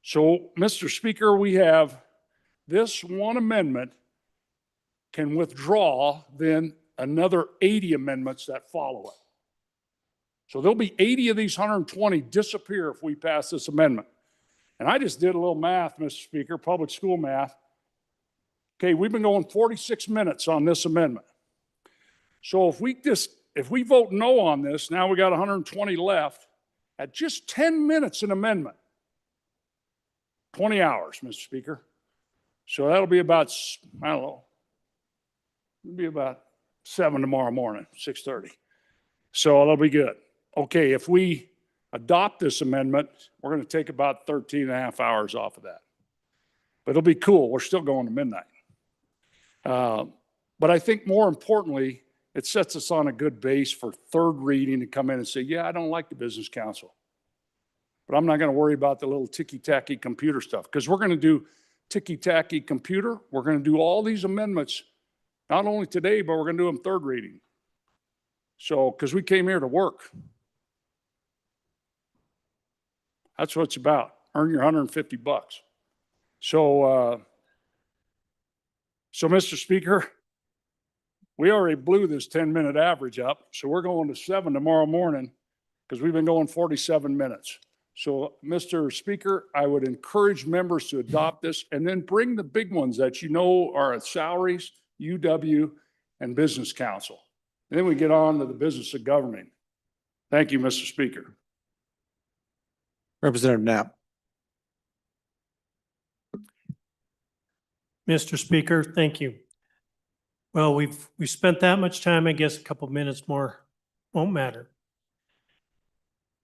So, Mr. Speaker, we have this one amendment can withdraw then another 80 amendments that follow it. So there'll be 80 of these 120 disappear if we pass this amendment. And I just did a little math, Mr. Speaker, public school math. Okay, we've been going 46 minutes on this amendment. So if we vote no on this, now we got 120 left at just 10 minutes an amendment. 20 hours, Mr. Speaker. So that'll be about, I don't know, it'll be about 7 tomorrow morning, 6:30. So that'll be good. Okay, if we adopt this amendment, we're going to take about 13 and a half hours off of that. But it'll be cool. We're still going to midnight. But I think more importantly, it sets us on a good base for third reading to come in and say, yeah, I don't like the business council, but I'm not going to worry about the little ticky-tacky computer stuff, because we're going to do ticky-tacky computer. We're going to do all these amendments, not only today, but we're going to do them third reading. So, because we came here to work. That's what it's about. Earn your $150. So, Mr. Speaker, we already blew this 10-minute average up. So we're going to 7 tomorrow morning because we've been going 47 minutes. So, Mr. Speaker, I would encourage members to adopt this and then bring the big ones that you know are at salaries, UW, and business council. And then we get on to the business of governing. Thank you, Mr. Speaker. Representative Knapp. Mr. Speaker, thank you. Well, we spent that much time. I guess a couple minutes more won't matter.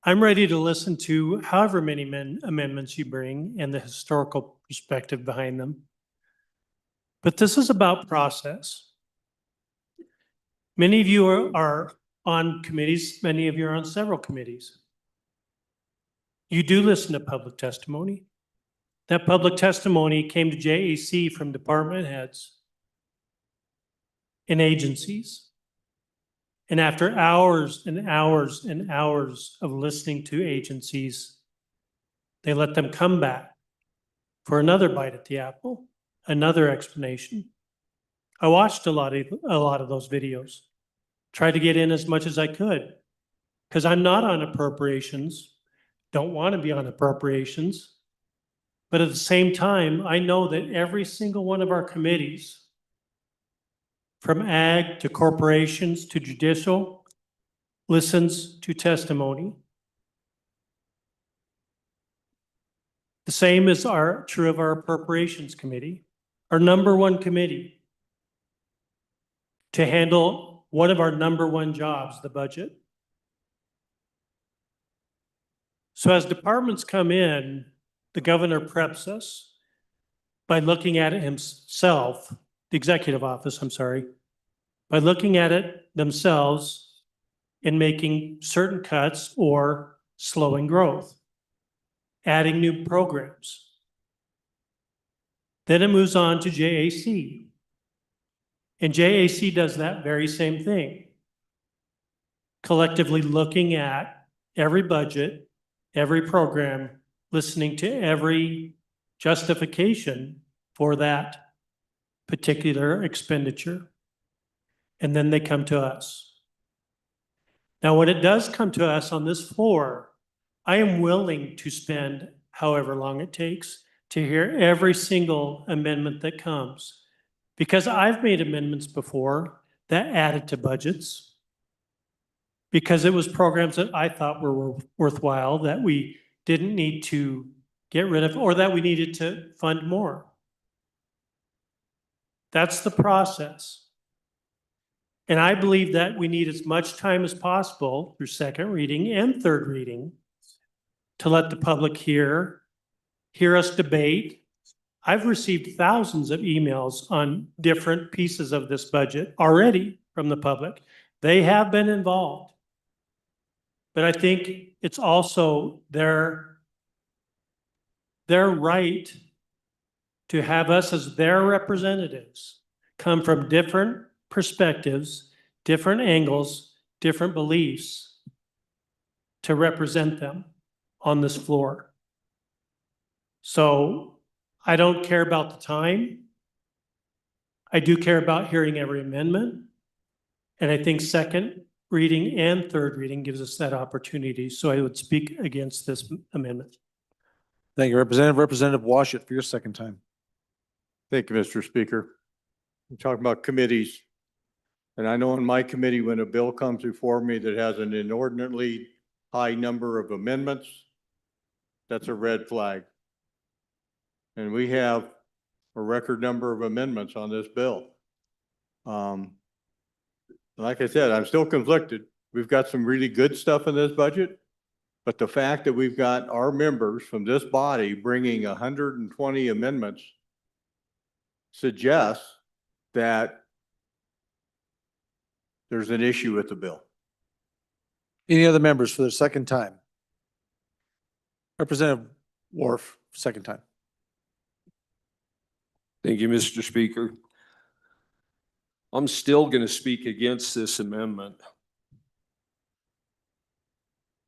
I'm ready to listen to however many amendments you bring and the historical perspective behind them. But this is about process. Many of you are on committees. Many of you are on several committees. You do listen to public testimony. That public testimony came to JAC from department heads and agencies. And after hours and hours and hours of listening to agencies, they let them come back for another bite at the apple, another explanation. I watched a lot of those videos, tried to get in as much as I could, because I'm not on appropriations, don't want to be on appropriations. But at the same time, I know that every single one of our committees, from ag to corporations to judicial, listens to testimony. The same is true of our appropriations committee, our number one committee, to handle one of our number one jobs, the budget. So as departments come in, the governor preps us by looking at it himself, the executive office, I'm sorry, by looking at it themselves and making certain cuts or slowing growth, adding new programs. Then it moves on to JAC. And JAC does that very same thing. collectively looking at every budget, every program, listening to every justification for that particular expenditure. And then they come to us. Now, when it does come to us on this floor, I am willing to spend however long it takes to hear every single amendment that comes. Because I've made amendments before that added to budgets. Because it was programs that I thought were worthwhile that we didn't need to get rid of or that we needed to fund more. That's the process. And I believe that we need as much time as possible through second reading and third reading to let the public hear us debate. I've received thousands of emails on different pieces of this budget already from the public. They have been involved. But I think it's also their right to have us as their representatives come from different perspectives, different angles, different beliefs to represent them on this floor. So I don't care about the time. I do care about hearing every amendment. And I think second reading and third reading gives us that opportunity. So I would speak against this amendment. Thank you, Representative. Representative Washut for your second time. Thank you, Mr. Speaker. We're talking about committees. And I know in my committee, when a bill comes before me that has an inordinately high number of amendments, that's a red flag. And we have a record number of amendments on this bill. Like I said, I'm still conflicted. We've got some really good stuff in this budget, but the fact that we've got our members from this body bringing 120 amendments suggests that there's an issue with the bill. Any other members for the second time? Representative Wharf, second time. Thank you, Mr. Speaker. I'm still going to speak against this amendment.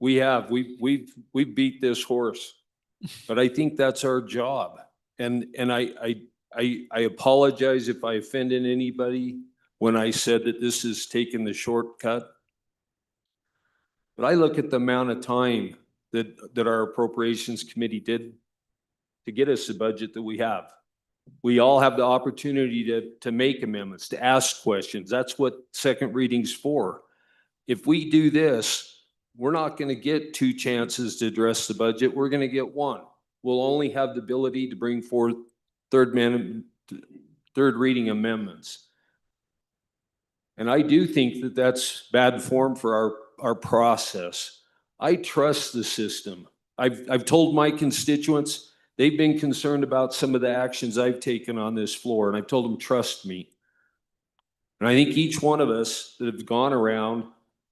We've beat this horse, but I think that's our job. And I apologize if I offended anybody when I said that this is taking the shortcut. But I look at the amount of time that our Appropriations Committee did to get us the budget that we have. We all have the opportunity to make amendments, to ask questions. That's what second reading's for. If we do this, we're not going to get two chances to address the budget. We're going to get one. We'll only have the ability to bring forth third reading amendments. And I do think that that's bad form for our process. I trust the system. I've told my constituents, they've been concerned about some of the actions I've taken on this floor, and I've told them, trust me. And I think each one of us that have gone around,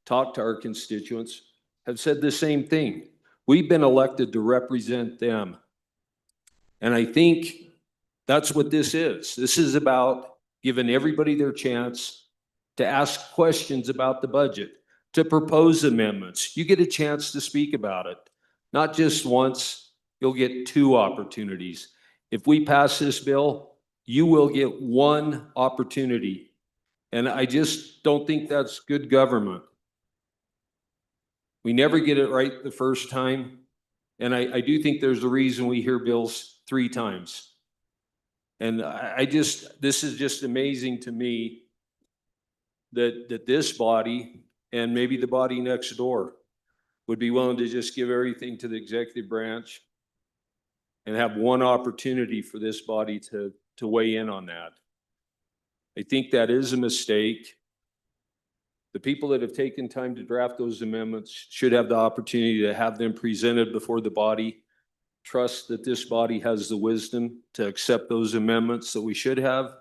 talked to our constituents, have said the same thing. We've been elected to represent them. And I think that's what this is. This is about giving everybody their chance to ask questions about the budget, to propose amendments. You get a chance to speak about it, not just once. You'll get two opportunities. If we pass this bill, you will get one opportunity. And I just don't think that's good government. We never get it right the first time. And I do think there's a reason we hear bills 3 times. And this is just amazing to me that this body and maybe the body next door would be willing to just give everything to the executive branch and have one opportunity for this body to weigh in on that. I think that is a mistake. The people that have taken time to draft those amendments should have the opportunity to have them presented before the body. Trust that this body has the wisdom to accept those amendments that we should have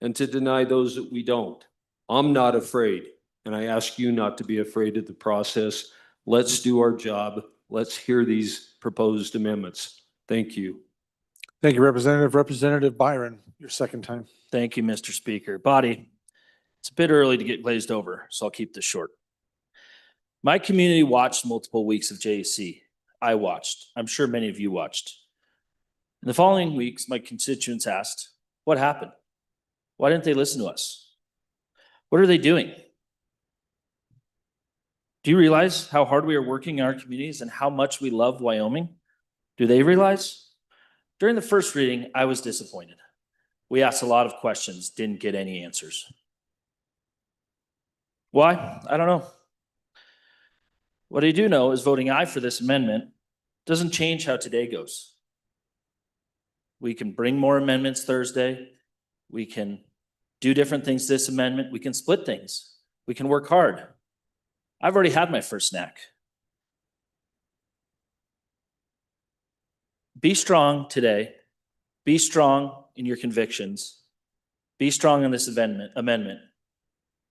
and to deny those that we don't. I'm not afraid, and I ask you not to be afraid of the process. Let's do our job. Let's hear these proposed amendments. Thank you. Thank you, Representative. Representative Byron, your second time. Thank you, Mr. Speaker. Body, it's a bit early to get glazed over, so I'll keep this short. My community watched multiple weeks of JAC. I watched. I'm sure many of you watched. In the following weeks, my constituents asked, what happened? Why didn't they listen to us? What are they doing? Do you realize how hard we are working in our communities and how much we love Wyoming? Do they realize? During the first reading, I was disappointed. We asked a lot of questions, didn't get any answers. Why? I don't know. What I do know is voting aye for this amendment doesn't change how today goes. We can bring more amendments Thursday. We can do different things this amendment. We can split things. We can work hard. I've already had my first snack. Be strong today. Be strong in your convictions. Be strong in this amendment.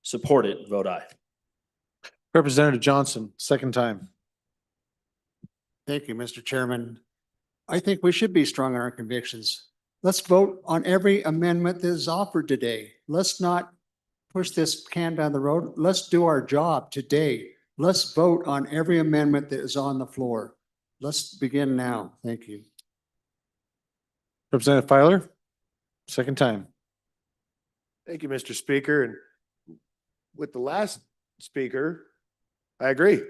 Support it. Vote aye. Representative Johnson, second time. Thank you, Mr. Chairman. I think we should be strong in our convictions. Let's vote on every amendment that is offered today. Let's not push this can down the road. Let's do our job today. Let's vote on every amendment that is on the floor. Let's begin now. Thank you. Representative Filer, second time. Thank you, Mr. Speaker. And with the last speaker, I agree.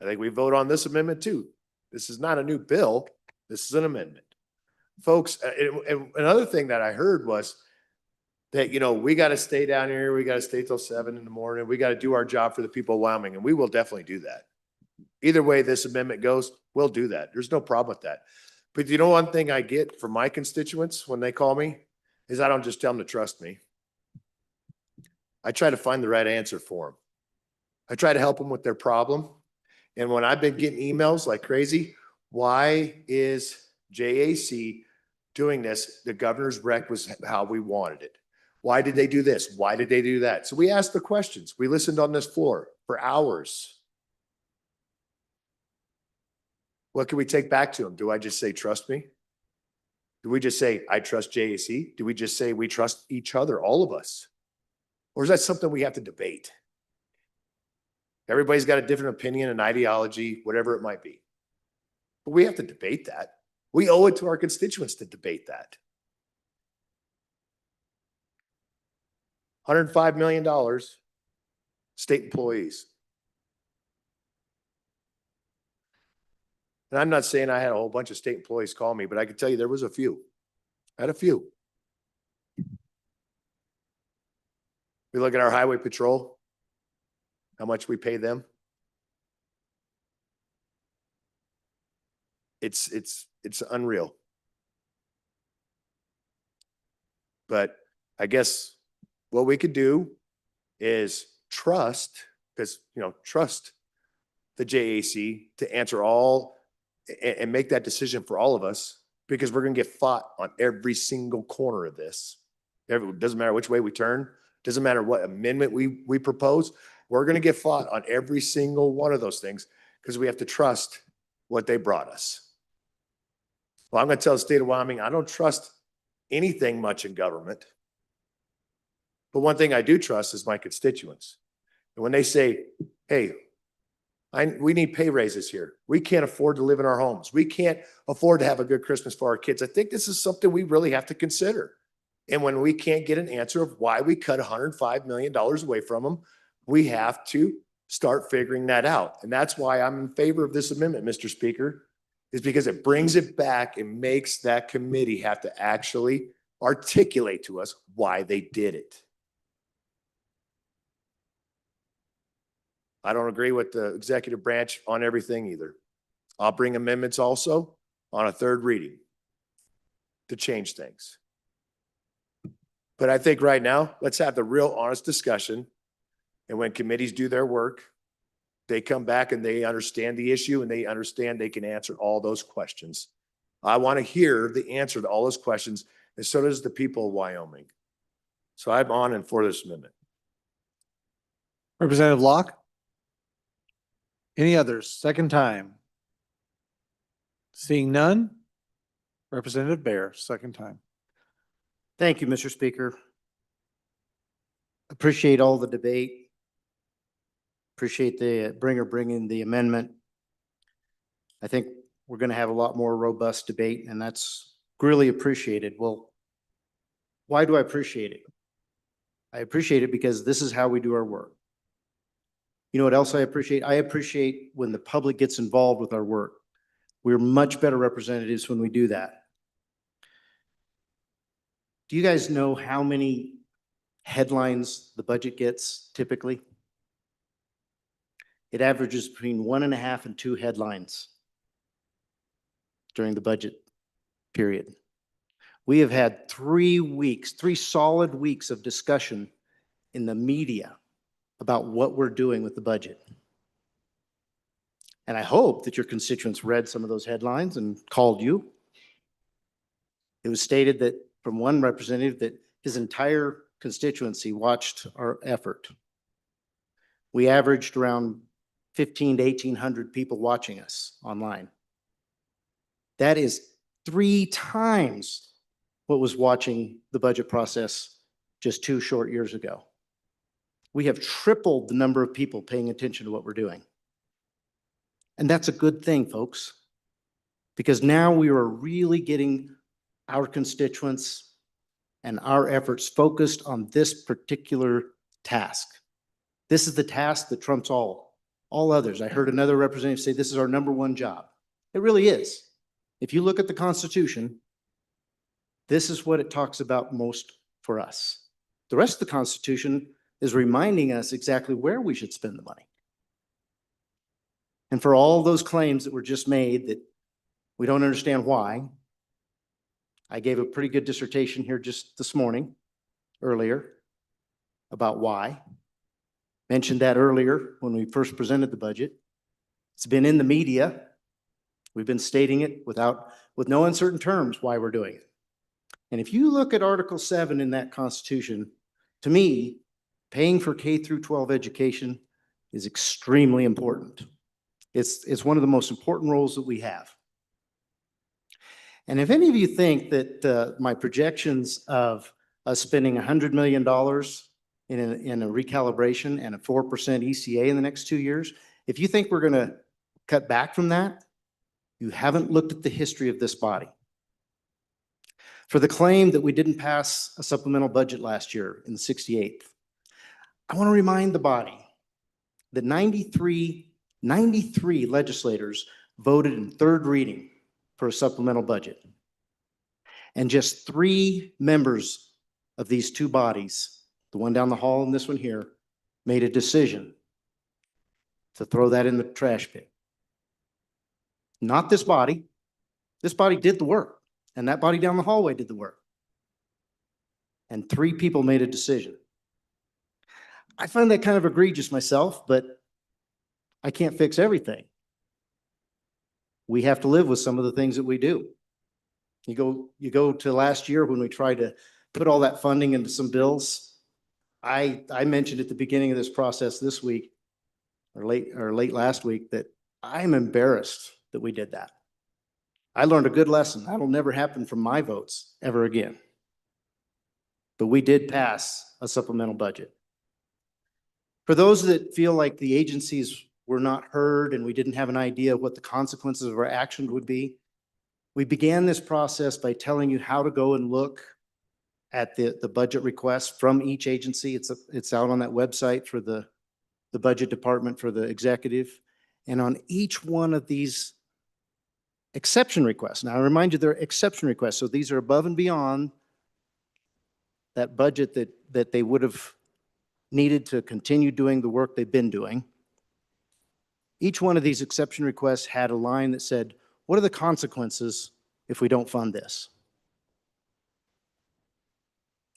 I think we vote on this amendment too. This is not a new bill. This is an amendment. Folks, and another thing that I heard was that, you know, we got to stay down here. We got to stay till 7 in the morning. We got to do our job for the people of Wyoming, and we will definitely do that. Either way this amendment goes, we'll do that. There's no problem with that. But you know, one thing I get from my constituents when they call me is I don't just tell them to trust me. I try to find the right answer for them. I try to help them with their problem. And when I've been getting emails like crazy, why is JAC doing this? The governor's rec was how we wanted it. Why did they do this? Why did they do that? So we asked the questions. We listened on this floor for hours. What can we take back to them? Do I just say, trust me? Do we just say, I trust JAC? Do we just say we trust each other, all of us? Or is that something we have to debate? Everybody's got a different opinion and ideology, whatever it might be. But we have to debate that. We owe it to our constituents to debate that. $105 million, state employees. And I'm not saying I had a whole bunch of state employees call me, but I can tell you there was a few. I had a few. We look at our highway patrol, how much we pay them. It's unreal. But I guess what we could do is trust, because, you know, trust the JAC to answer all and make that decision for all of us, because we're going to get fought on every single corner of this. It doesn't matter which way we turn. Doesn't matter what amendment we propose. We're going to get fought on every single one of those things because we have to trust what they brought us. Well, I'm going to tell the state of Wyoming, I don't trust anything much in government. But one thing I do trust is my constituents. And when they say, hey, we need pay raises here. We can't afford to live in our homes. We can't afford to have a good Christmas for our kids. I think this is something we really have to consider. And when we can't get an answer of why we cut $105 million away from them, we have to start figuring that out. And that's why I'm in favor of this amendment, Mr. Speaker, is because it brings it back and makes that committee have to actually articulate to us why they did it. I don't agree with the executive branch on everything either. I'll bring amendments also on a third reading to change things. But I think right now, let's have the real honest discussion. And when committees do their work, they come back and they understand the issue and they understand they can answer all those questions. I want to hear the answer to all those questions, and so does the people of Wyoming. So I'm on and for this amendment. Representative Locke? Any others? Second time. Seeing none? Representative Bear, second time. Thank you, Mr. Speaker. Appreciate all the debate. Appreciate the bringing the amendment. I think we're going to have a lot more robust debate, and that's really appreciated. Well, why do I appreciate it? I appreciate it because this is how we do our work. You know what else I appreciate? I appreciate when the public gets involved with our work. We're much better representatives when we do that. Do you guys know how many headlines the budget gets typically? It averages between 1.5 and 2 headlines during the budget period. We have had 3 weeks, 3 solid weeks of discussion in the media about what we're doing with the budget. And I hope that your constituents read some of those headlines and called you. It was stated that from one representative that his entire constituency watched our effort. We averaged around 1,500 to 1,800 people watching us online. That is 3 times what was watching the budget process just 2 short years ago. We have tripled the number of people paying attention to what we're doing. And that's a good thing, folks, because now we are really getting our constituents and our efforts focused on this particular task. This is the task that trumps all others. I heard another representative say this is our #1 job. It really is. If you look at the Constitution, this is what it talks about most for us. The rest of the Constitution is reminding us exactly where we should spend the money. And for all those claims that were just made that we don't understand why, I gave a pretty good dissertation here just this morning, earlier, about why. Mentioned that earlier when we first presented the budget. It's been in the media. We've been stating it with no uncertain terms why we're doing it. And if you look at Article 7 in that Constitution, to me, paying for K through 12 education is extremely important. It's one of the most important roles that we have. And if any of you think that my projections of us spending $100 million in a recalibration and a 4% ECA in the next 2 years, if you think we're going to cut back from that, you haven't looked at the history of this body. For the claim that we didn't pass a supplemental budget last year in the 68th, I want to remind the body that 93 legislators voted in 3rd reading for a supplemental budget. And just 3 members of these 2 bodies, the one down the hall and this one here, made a decision to throw that in the trash bin. Not this body. This body did the work, and that body down the hallway did the work. And 3 people made a decision. I find that kind of egregious myself, but I can't fix everything. We have to live with some of the things that we do. You go to last year when we tried to put all that funding into some bills. I mentioned at the beginning of this process this week, or late last week, that I'm embarrassed that we did that. I learned a good lesson. That'll never happen from my votes ever again. But we did pass a supplemental budget. For those that feel like the agencies were not heard and we didn't have an idea of what the consequences of our action would be, we began this process by telling you how to go and look at the budget requests from each agency. It's out on that website for the budget department, for the executive. And on each one of these exception requests, now I remind you they're exception requests, so these are above and beyond that budget that they would have needed to continue doing the work they've been doing. Each one of these exception requests had a line that said, what are the consequences if we don't fund this?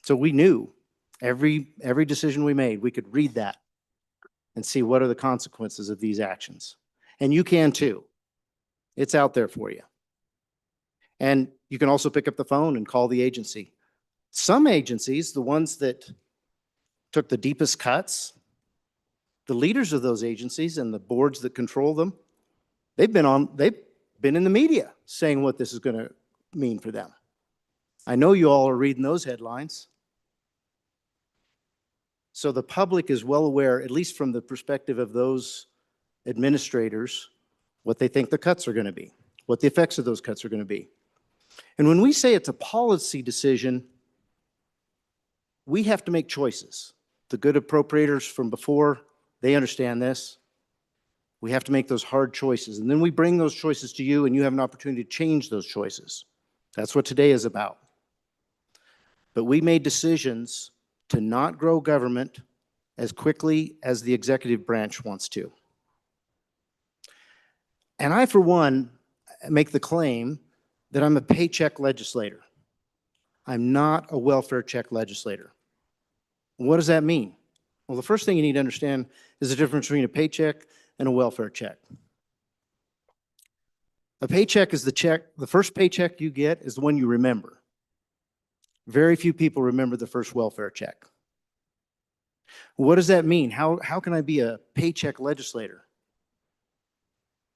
So we knew every decision we made, we could read that and see what are the consequences of these actions. And you can too. It's out there for you. And you can also pick up the phone and call the agency. Some agencies, the ones that took the deepest cuts, the leaders of those agencies and the boards that control them, they've been in the media saying what this is going to mean for them. I know you all are reading those headlines. So the public is well aware, at least from the perspective of those administrators, what they think the cuts are going to be, what the effects of those cuts are going to be. And when we say it's a policy decision, we have to make choices. The good appropriators from before, they understand this. We have to make those hard choices. And then we bring those choices to you and you have an opportunity to change those choices. That's what today is about. But we made decisions to not grow government as quickly as the executive branch wants to. And I, for one, make the claim that I'm a paycheck legislator. I'm not a welfare check legislator. What does that mean? Well, the first thing you need to understand is the difference between a paycheck and a welfare check. A paycheck is the check, the first paycheck you get is the one you remember. Very few people remember the first welfare check. What does that mean? How can I be a paycheck legislator?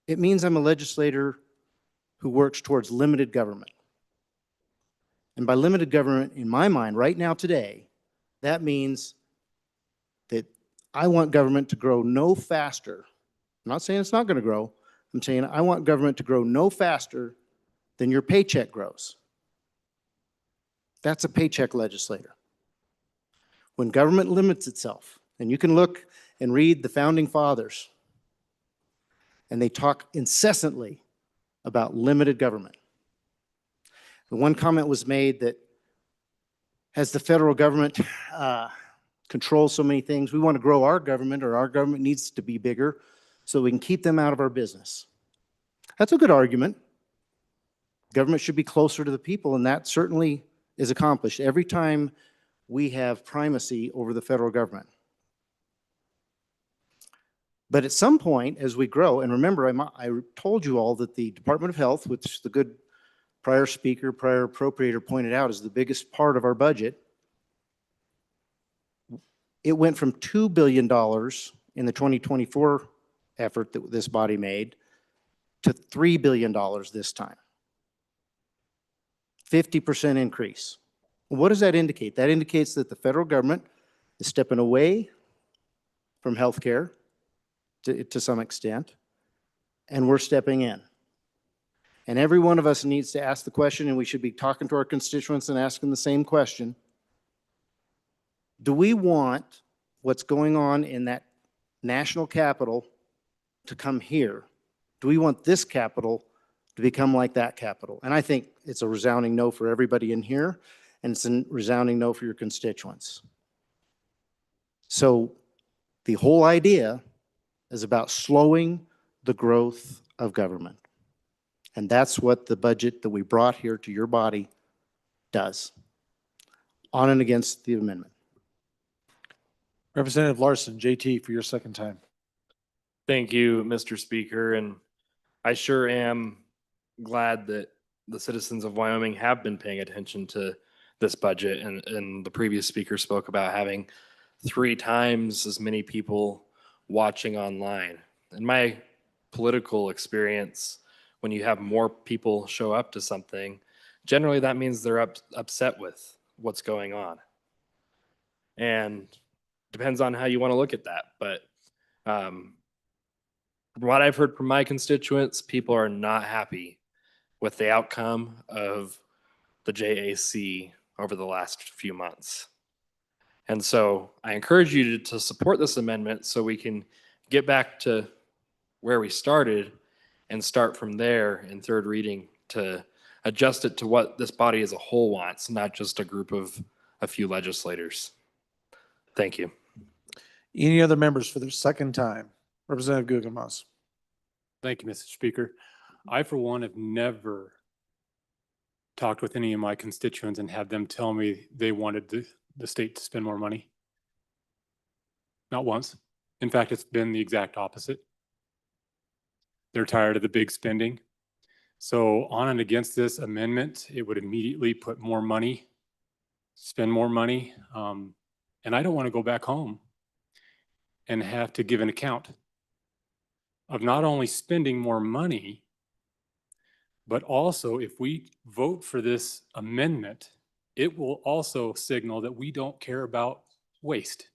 It means I'm a legislator who works towards limited government. And by limited government, in my mind, right now, today, that means that I want government to grow no faster. I'm not saying it's not going to grow. I'm saying I want government to grow no faster than your paycheck grows. That's a paycheck legislator. When government limits itself, and you can look and read the founding fathers, and they talk incessantly about limited government. And one comment was made that as the federal government controls so many things, we want to grow our government, or our government needs to be bigger so we can keep them out of our business. That's a good argument. Government should be closer to the people, and that certainly is accomplished every time we have primacy over the federal government. But at some point, as we grow, and remember, I told you all that the Department of Health, which the good prior speaker, prior appropriator pointed out, is the biggest part of our budget. It went from $2 billion in the 2024 effort that this body made to $3 billion this time. 50% increase. What does that indicate? That indicates that the federal government is stepping away from healthcare to some extent, and we're stepping in. And every one of us needs to ask the question, and we should be talking to our constituents and asking the same question. Do we want what's going on in that national capital to come here? Do we want this capital to become like that capital? And I think it's a resounding no for everybody in here, and it's a resounding no for your constituents. So the whole idea is about slowing the growth of government. And that's what the budget that we brought here to your body does. On and against the amendment. Representative Larson, JT, for your second time. Thank you, Mr. Speaker. And I sure am glad that the citizens of Wyoming have been paying attention to this budget. And the previous speaker spoke about having 3 times as many people watching online. In my political experience, when you have more people show up to something, generally that means they're upset with what's going on. And depends on how you want to look at that. But from what I've heard from my constituents, people are not happy with the outcome of the JAC over the last few months. And so I encourage you to support this amendment so we can get back to where we started and start from there in third reading to adjust it to what this body as a whole wants, not just a group of a few legislators. Thank you. Any other members for their second time? Representative Guggenmoss. Thank you, Mr. Speaker. I, for one, have never talked with any of my constituents and had them tell me they wanted the state to spend more money. Not once. In fact, it's been the exact opposite. They're tired of the big spending. So on and against this amendment, it would immediately put more money, spend more money. And I don't want to go back home and have to give an account of not only spending more money, but also if we vote for this amendment, it will also signal that we don't care about waste.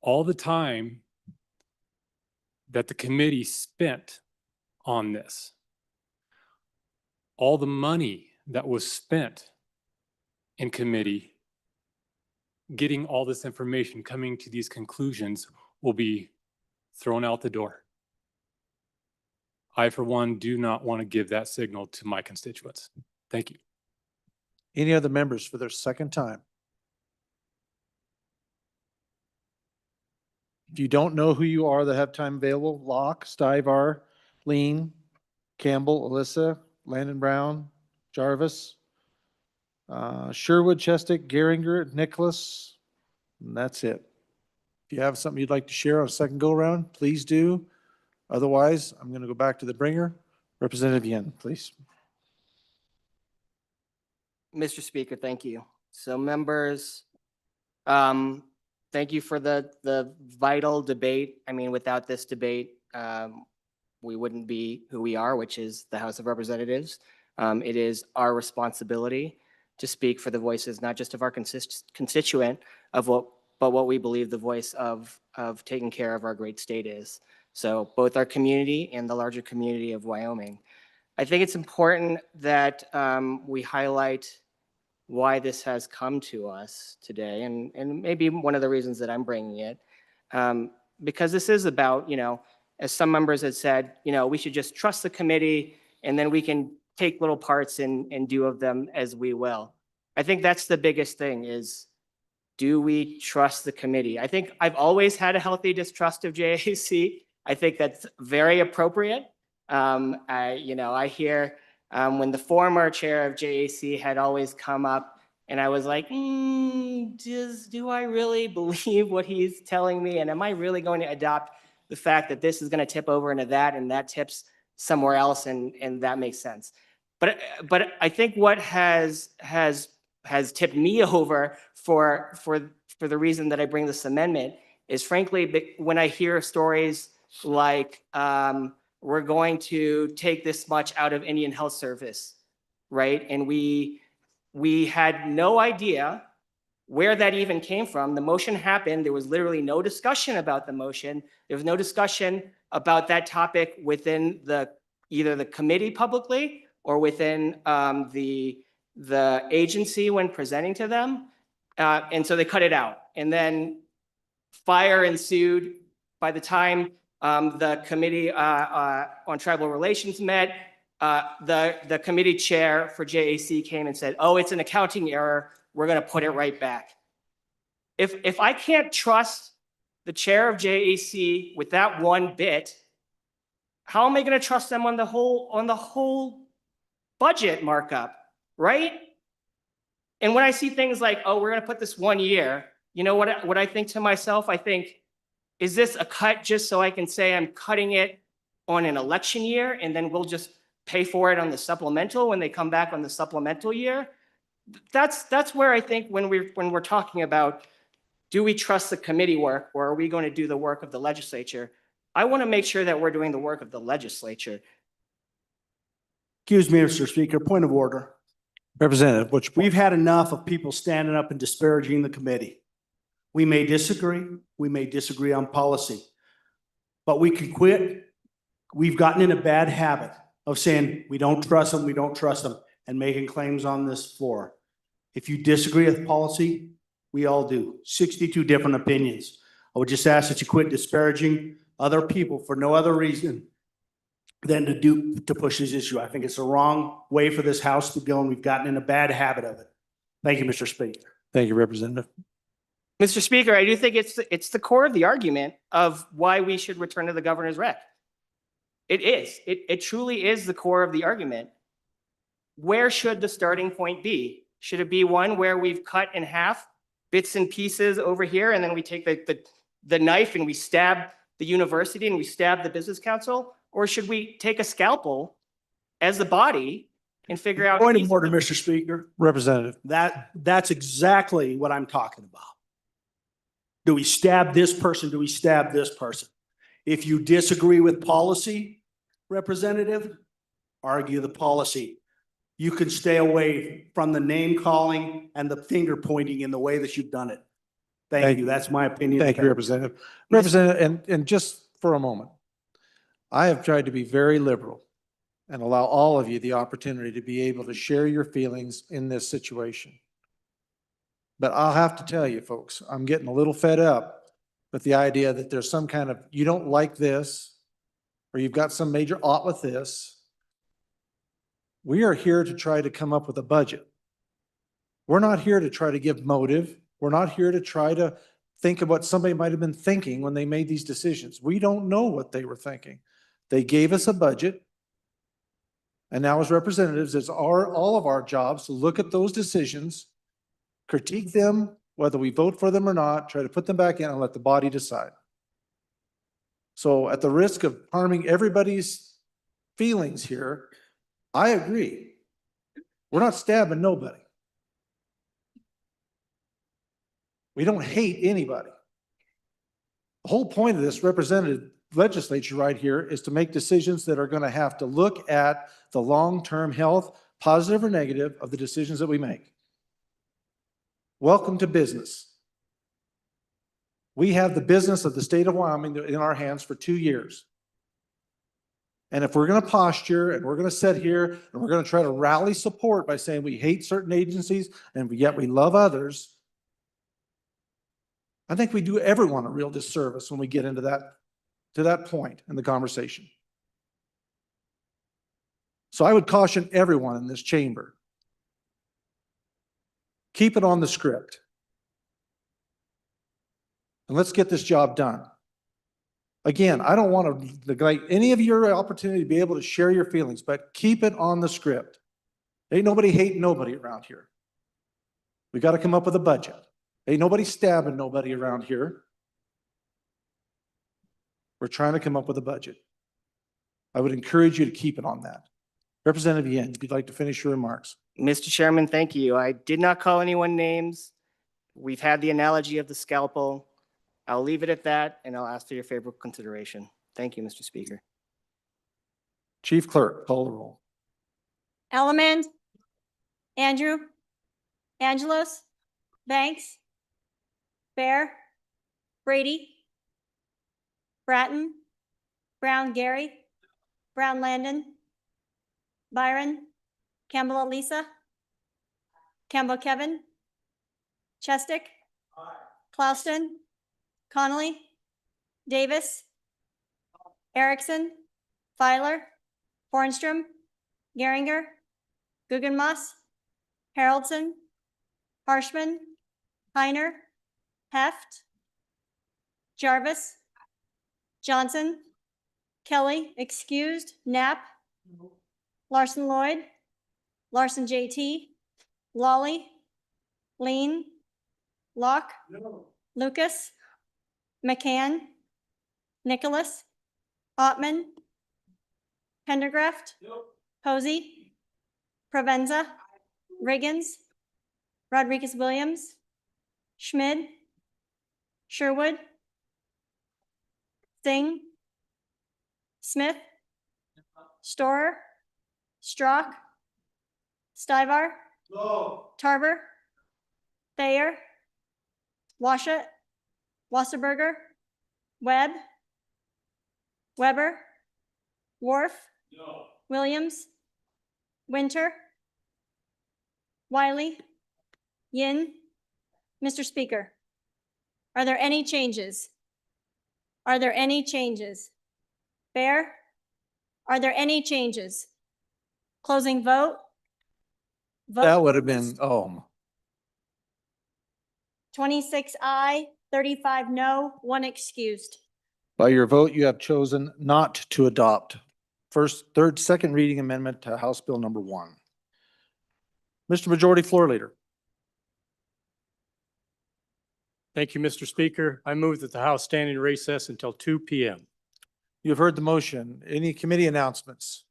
all the time that the committee spent on this, all the money that was spent in committee, getting all this information, coming to these conclusions will be thrown out the door. I, for one, do not want to give that signal to my constituents. Thank you. Any other members for their second time? If you don't know who you are that have time available, Locke, Stivar, Lean, Campbell, Alyssa, Landon Brown, Jarvis, Sherwood, Chestick, Geringer, Nicholas, and that's it. If you have something you'd like to share on a second go around, please do. Otherwise, I'm going to go back to the bringer. Representative Yen, please. Mr. Speaker, thank you. So members, thank you for the vital debate. I mean, without this debate, we wouldn't be who we are, which is the House of Representatives. It is our responsibility to speak for the voices, not just of our constituent, but what we believe the voice of taking care of our great state is. So both our community and the larger community of Wyoming. I think it's important that we highlight why this has come to us today, and maybe one of the reasons that I'm bringing it, because this is about, as some members had said, we should just trust the committee and then we can take little parts and do of them as we will. I think that's the biggest thing is, do we trust the committee? I think I've always had a healthy distrust of JAC. I think that's very appropriate. I hear when the former chair of JAC had always come up and I was like, do I really believe what he's telling me? And am I really going to adopt the fact that this is going to tip over into that and that tips somewhere else and that makes sense? But I think what has tipped me over for the reason that I bring this amendment is frankly, when I hear stories like, we're going to take this much out of Indian Health Service, right? And we had no idea where that even came from. The motion happened. There was literally no discussion about the motion. There was no discussion about that topic within either the committee publicly or within the agency when presenting to them. And so they cut it out. And then fire ensued by the time the committee on tribal relations met. The committee chair for JAC came and said, oh, it's an accounting error. We're going to put it right back. If I can't trust the chair of JAC with that one bit, how am I going to trust them on the whole budget markup, right? And when I see things like, oh, we're going to put this 1 year, you know what I think to myself? I think, is this a cut just so I can say I'm cutting it on an election year and then we'll just pay for it on the supplemental when they come back on the supplemental year? That's where I think when we're talking about, do we trust the committee work or are we going to do the work of the legislature? I want to make sure that we're doing the work of the legislature. Excuse me, Mr. Speaker, point of order. Representative, we've had enough of people standing up and disparaging the committee. We may disagree on policy, but we can quit. We've gotten in a bad habit of saying we don't trust them, and making claims on this floor. If you disagree with policy, we all do. 62 different opinions. I would just ask that you quit disparaging other people for no other reason than to push this issue. I think it's the wrong way for this House to go, and we've gotten in a bad habit of it. Thank you, Mr. Speaker. Thank you, Representative. Mr. Speaker, I do think it's the core of the argument of why we should return to the governor's rec. It is. It truly is the core of the argument. Where should the starting point be? Should it be one where we've cut in half bits and pieces over here, and then we take the knife and we stab the university and we stab the business council? Or should we take a scalpel as the body and figure out? Point of order, Mr. Speaker. Representative. That's exactly what I'm talking about. Do we stab this person? Do we stab this person? If you disagree with policy, Representative, argue the policy. You can stay away from the name calling and the finger pointing in the way that you've done it. Thank you. That's my opinion. Thank you, Representative. Representative, and just for a moment, I have tried to be very liberal and allow all of you the opportunity to be able to share your feelings in this situation. But I'll have to tell you, folks, I'm getting a little fed up with the idea that there's some kind of, you don't like this, or you've got some major ought with this. We are here to try to come up with a budget. We're not here to try to give motive. We're not here to try to think of what somebody might have been thinking when they made these decisions. We don't know what they were thinking. They gave us a budget. And now as representatives, it's all of our jobs to look at those decisions, critique them, whether we vote for them or not, try to put them back in and let the body decide. So at the risk of harming everybody's feelings here, I agree. We're not stabbing nobody. We don't hate anybody. The whole point of this representative legislature right here is to make decisions that are going to have to look at the long-term health, positive or negative, of the decisions that we make. Welcome to business. We have the business of the state of Wyoming in our hands for 2 years. And if we're going to posture and we're going to sit here and we're going to try to rally support by saying we hate certain agencies and yet we love others, I think we do everyone a real disservice when we get into that point in the conversation. So I would caution everyone in this chamber, keep it on the script. And let's get this job done. Again, I don't want to neglect any of your opportunity to be able to share your feelings, but keep it on the script. Ain't nobody hating nobody around here. We got to come up with a budget. Ain't nobody stabbing nobody around here. We're trying to come up with a budget. I would encourage you to keep it on that. Representative Yen, if you'd like to finish your remarks. Mr. Chairman, thank you. I did not call anyone names. We've had the analogy of the scalpel. I'll leave it at that, and I'll ask for your favorable consideration. Thank you, Mr. Speaker. Chief Clerk, call the roll. Ellerman, Andrew, Angelos, Banks, Bear, Brady, Bratton, Brown Gary, Brown Landon, Byron, Campbell Elisa, Campbell Kevin, Chestick, Clauston, Connolly, Davis, Erickson, Filer, Hornstrom, Geringer, Guggenmoss, Haroldson, Harshman, Heiner, Heft, Jarvis, Johnson, Kelly, excused, Knapp, Larson Lloyd, Larson JT, Lawley, Lean, Locke, Lucas, McCann, Nicholas, Ottman, Pendergraft, Posey, Provenza, Riggins, Rodriguez Williams, Schmid, Sherwood, Singh, Smith, Storer, Strock, Stivar, Tarver, Thayer, Washut, Wasserberger, Webb, Weber, Wharf, Williams, Winter, Wiley, Yin. Mr. Speaker, are there any changes? Are there any changes? Bear, are there any changes? Closing vote? That would have been, 26 aye, 35 no, 1 excused. by your vote, you have chosen not to adopt second reading amendment to House Bill number 1. Mr. Majority Floor Leader. Thank you, Mr. Speaker. I move that the House stand in recess until 2 p.m. You've heard the motion. Any committee announcements?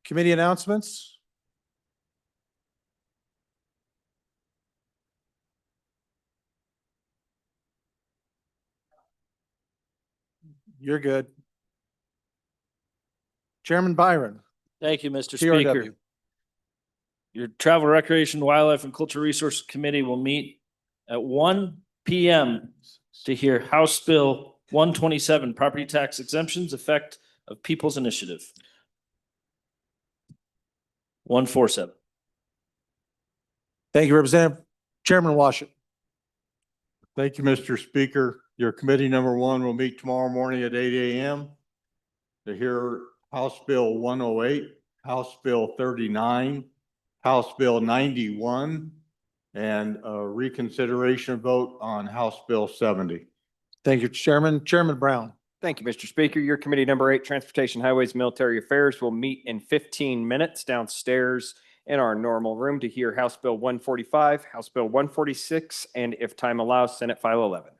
Committee announcements? You're good. Chairman Byron. Thank you, Mr. TRW. Speaker. Your Travel, Recreation, Wildlife, and Cultural Resources Committee will meet at 1 PM to hear House Bill 127, property tax exemptions, effect of People's Initiative. 147. Thank you, Representative. Chairman Washington. Thank you, Mr. Speaker. Your committee number one will meet tomorrow morning at 8 AM to hear House Bill 108, House Bill 39, House Bill 91, and a reconsideration vote on House Bill 70. Thank you, Chairman. Chairman Brown. Thank you, Mr. Speaker. Your committee number 8, Transportation, Highways, Military Affairs will meet in 15 minutes downstairs in our normal room to hear House Bill 145, House Bill 146, and if time allows, Senate File 11.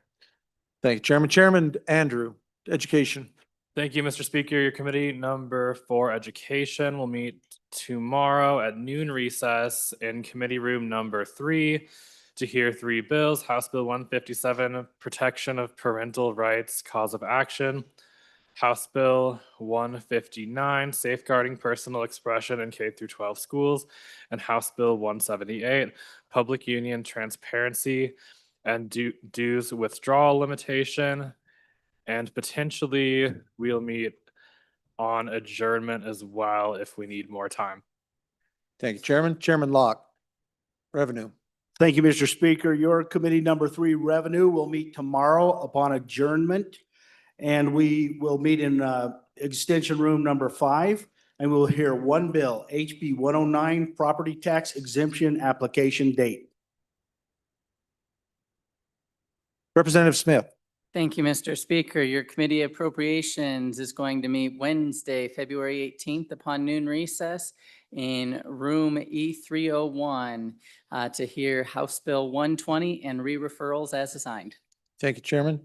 Thank you, Chairman. Chairman Andrew, Education. Thank you, Mr. Speaker. Your committee number 4, Education, will meet tomorrow at noon recess in committee room number 3 to hear 3 bills. House Bill 157, Protection of Parental Rights, Cause of Action. House Bill 159, Safeguarding Personal Expression in K through 12 Schools. And House Bill 178, Public Union Transparency and Dues Withdrawal Limitation. And potentially we'll meet on adjournment as well if we need more time. Thank you, Chairman. Chairman Locke, Revenue. Thank you, Mr. Speaker. Your committee number 3, Revenue, will meet tomorrow upon adjournment. And we will meet in extension room number 5, and we'll hear one bill, HB 109, Property Tax Exemption Application Date. Representative Smith. Thank you, Mr. Speaker. Your committee appropriations is going to meet Wednesday, February 18th upon noon recess in room E301 to hear House Bill 120 and re-referrals as assigned. Thank you, Chairman.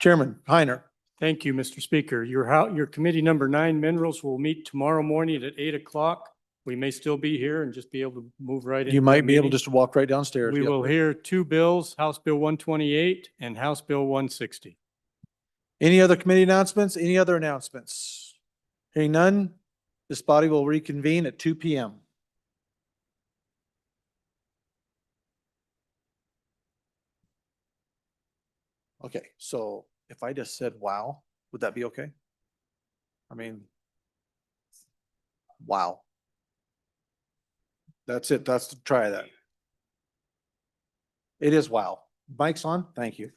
Chairman Heiner. Thank you, Mr. Speaker. Your committee number 9, Minerals, will meet tomorrow morning at 8 o'clock. We may still be here and just be able to move right in. You might be able just to walk right downstairs. We Yep. will hear 2 bills, House Bill 128 and House Bill 160. Any other committee announcements? Any other announcements? Hearing none, this body will reconvene at 2 PM. Okay, so if I just said wow, would that be okay? I mean, wow. That's it. Try that. It is wow. Mic's on? Thank you.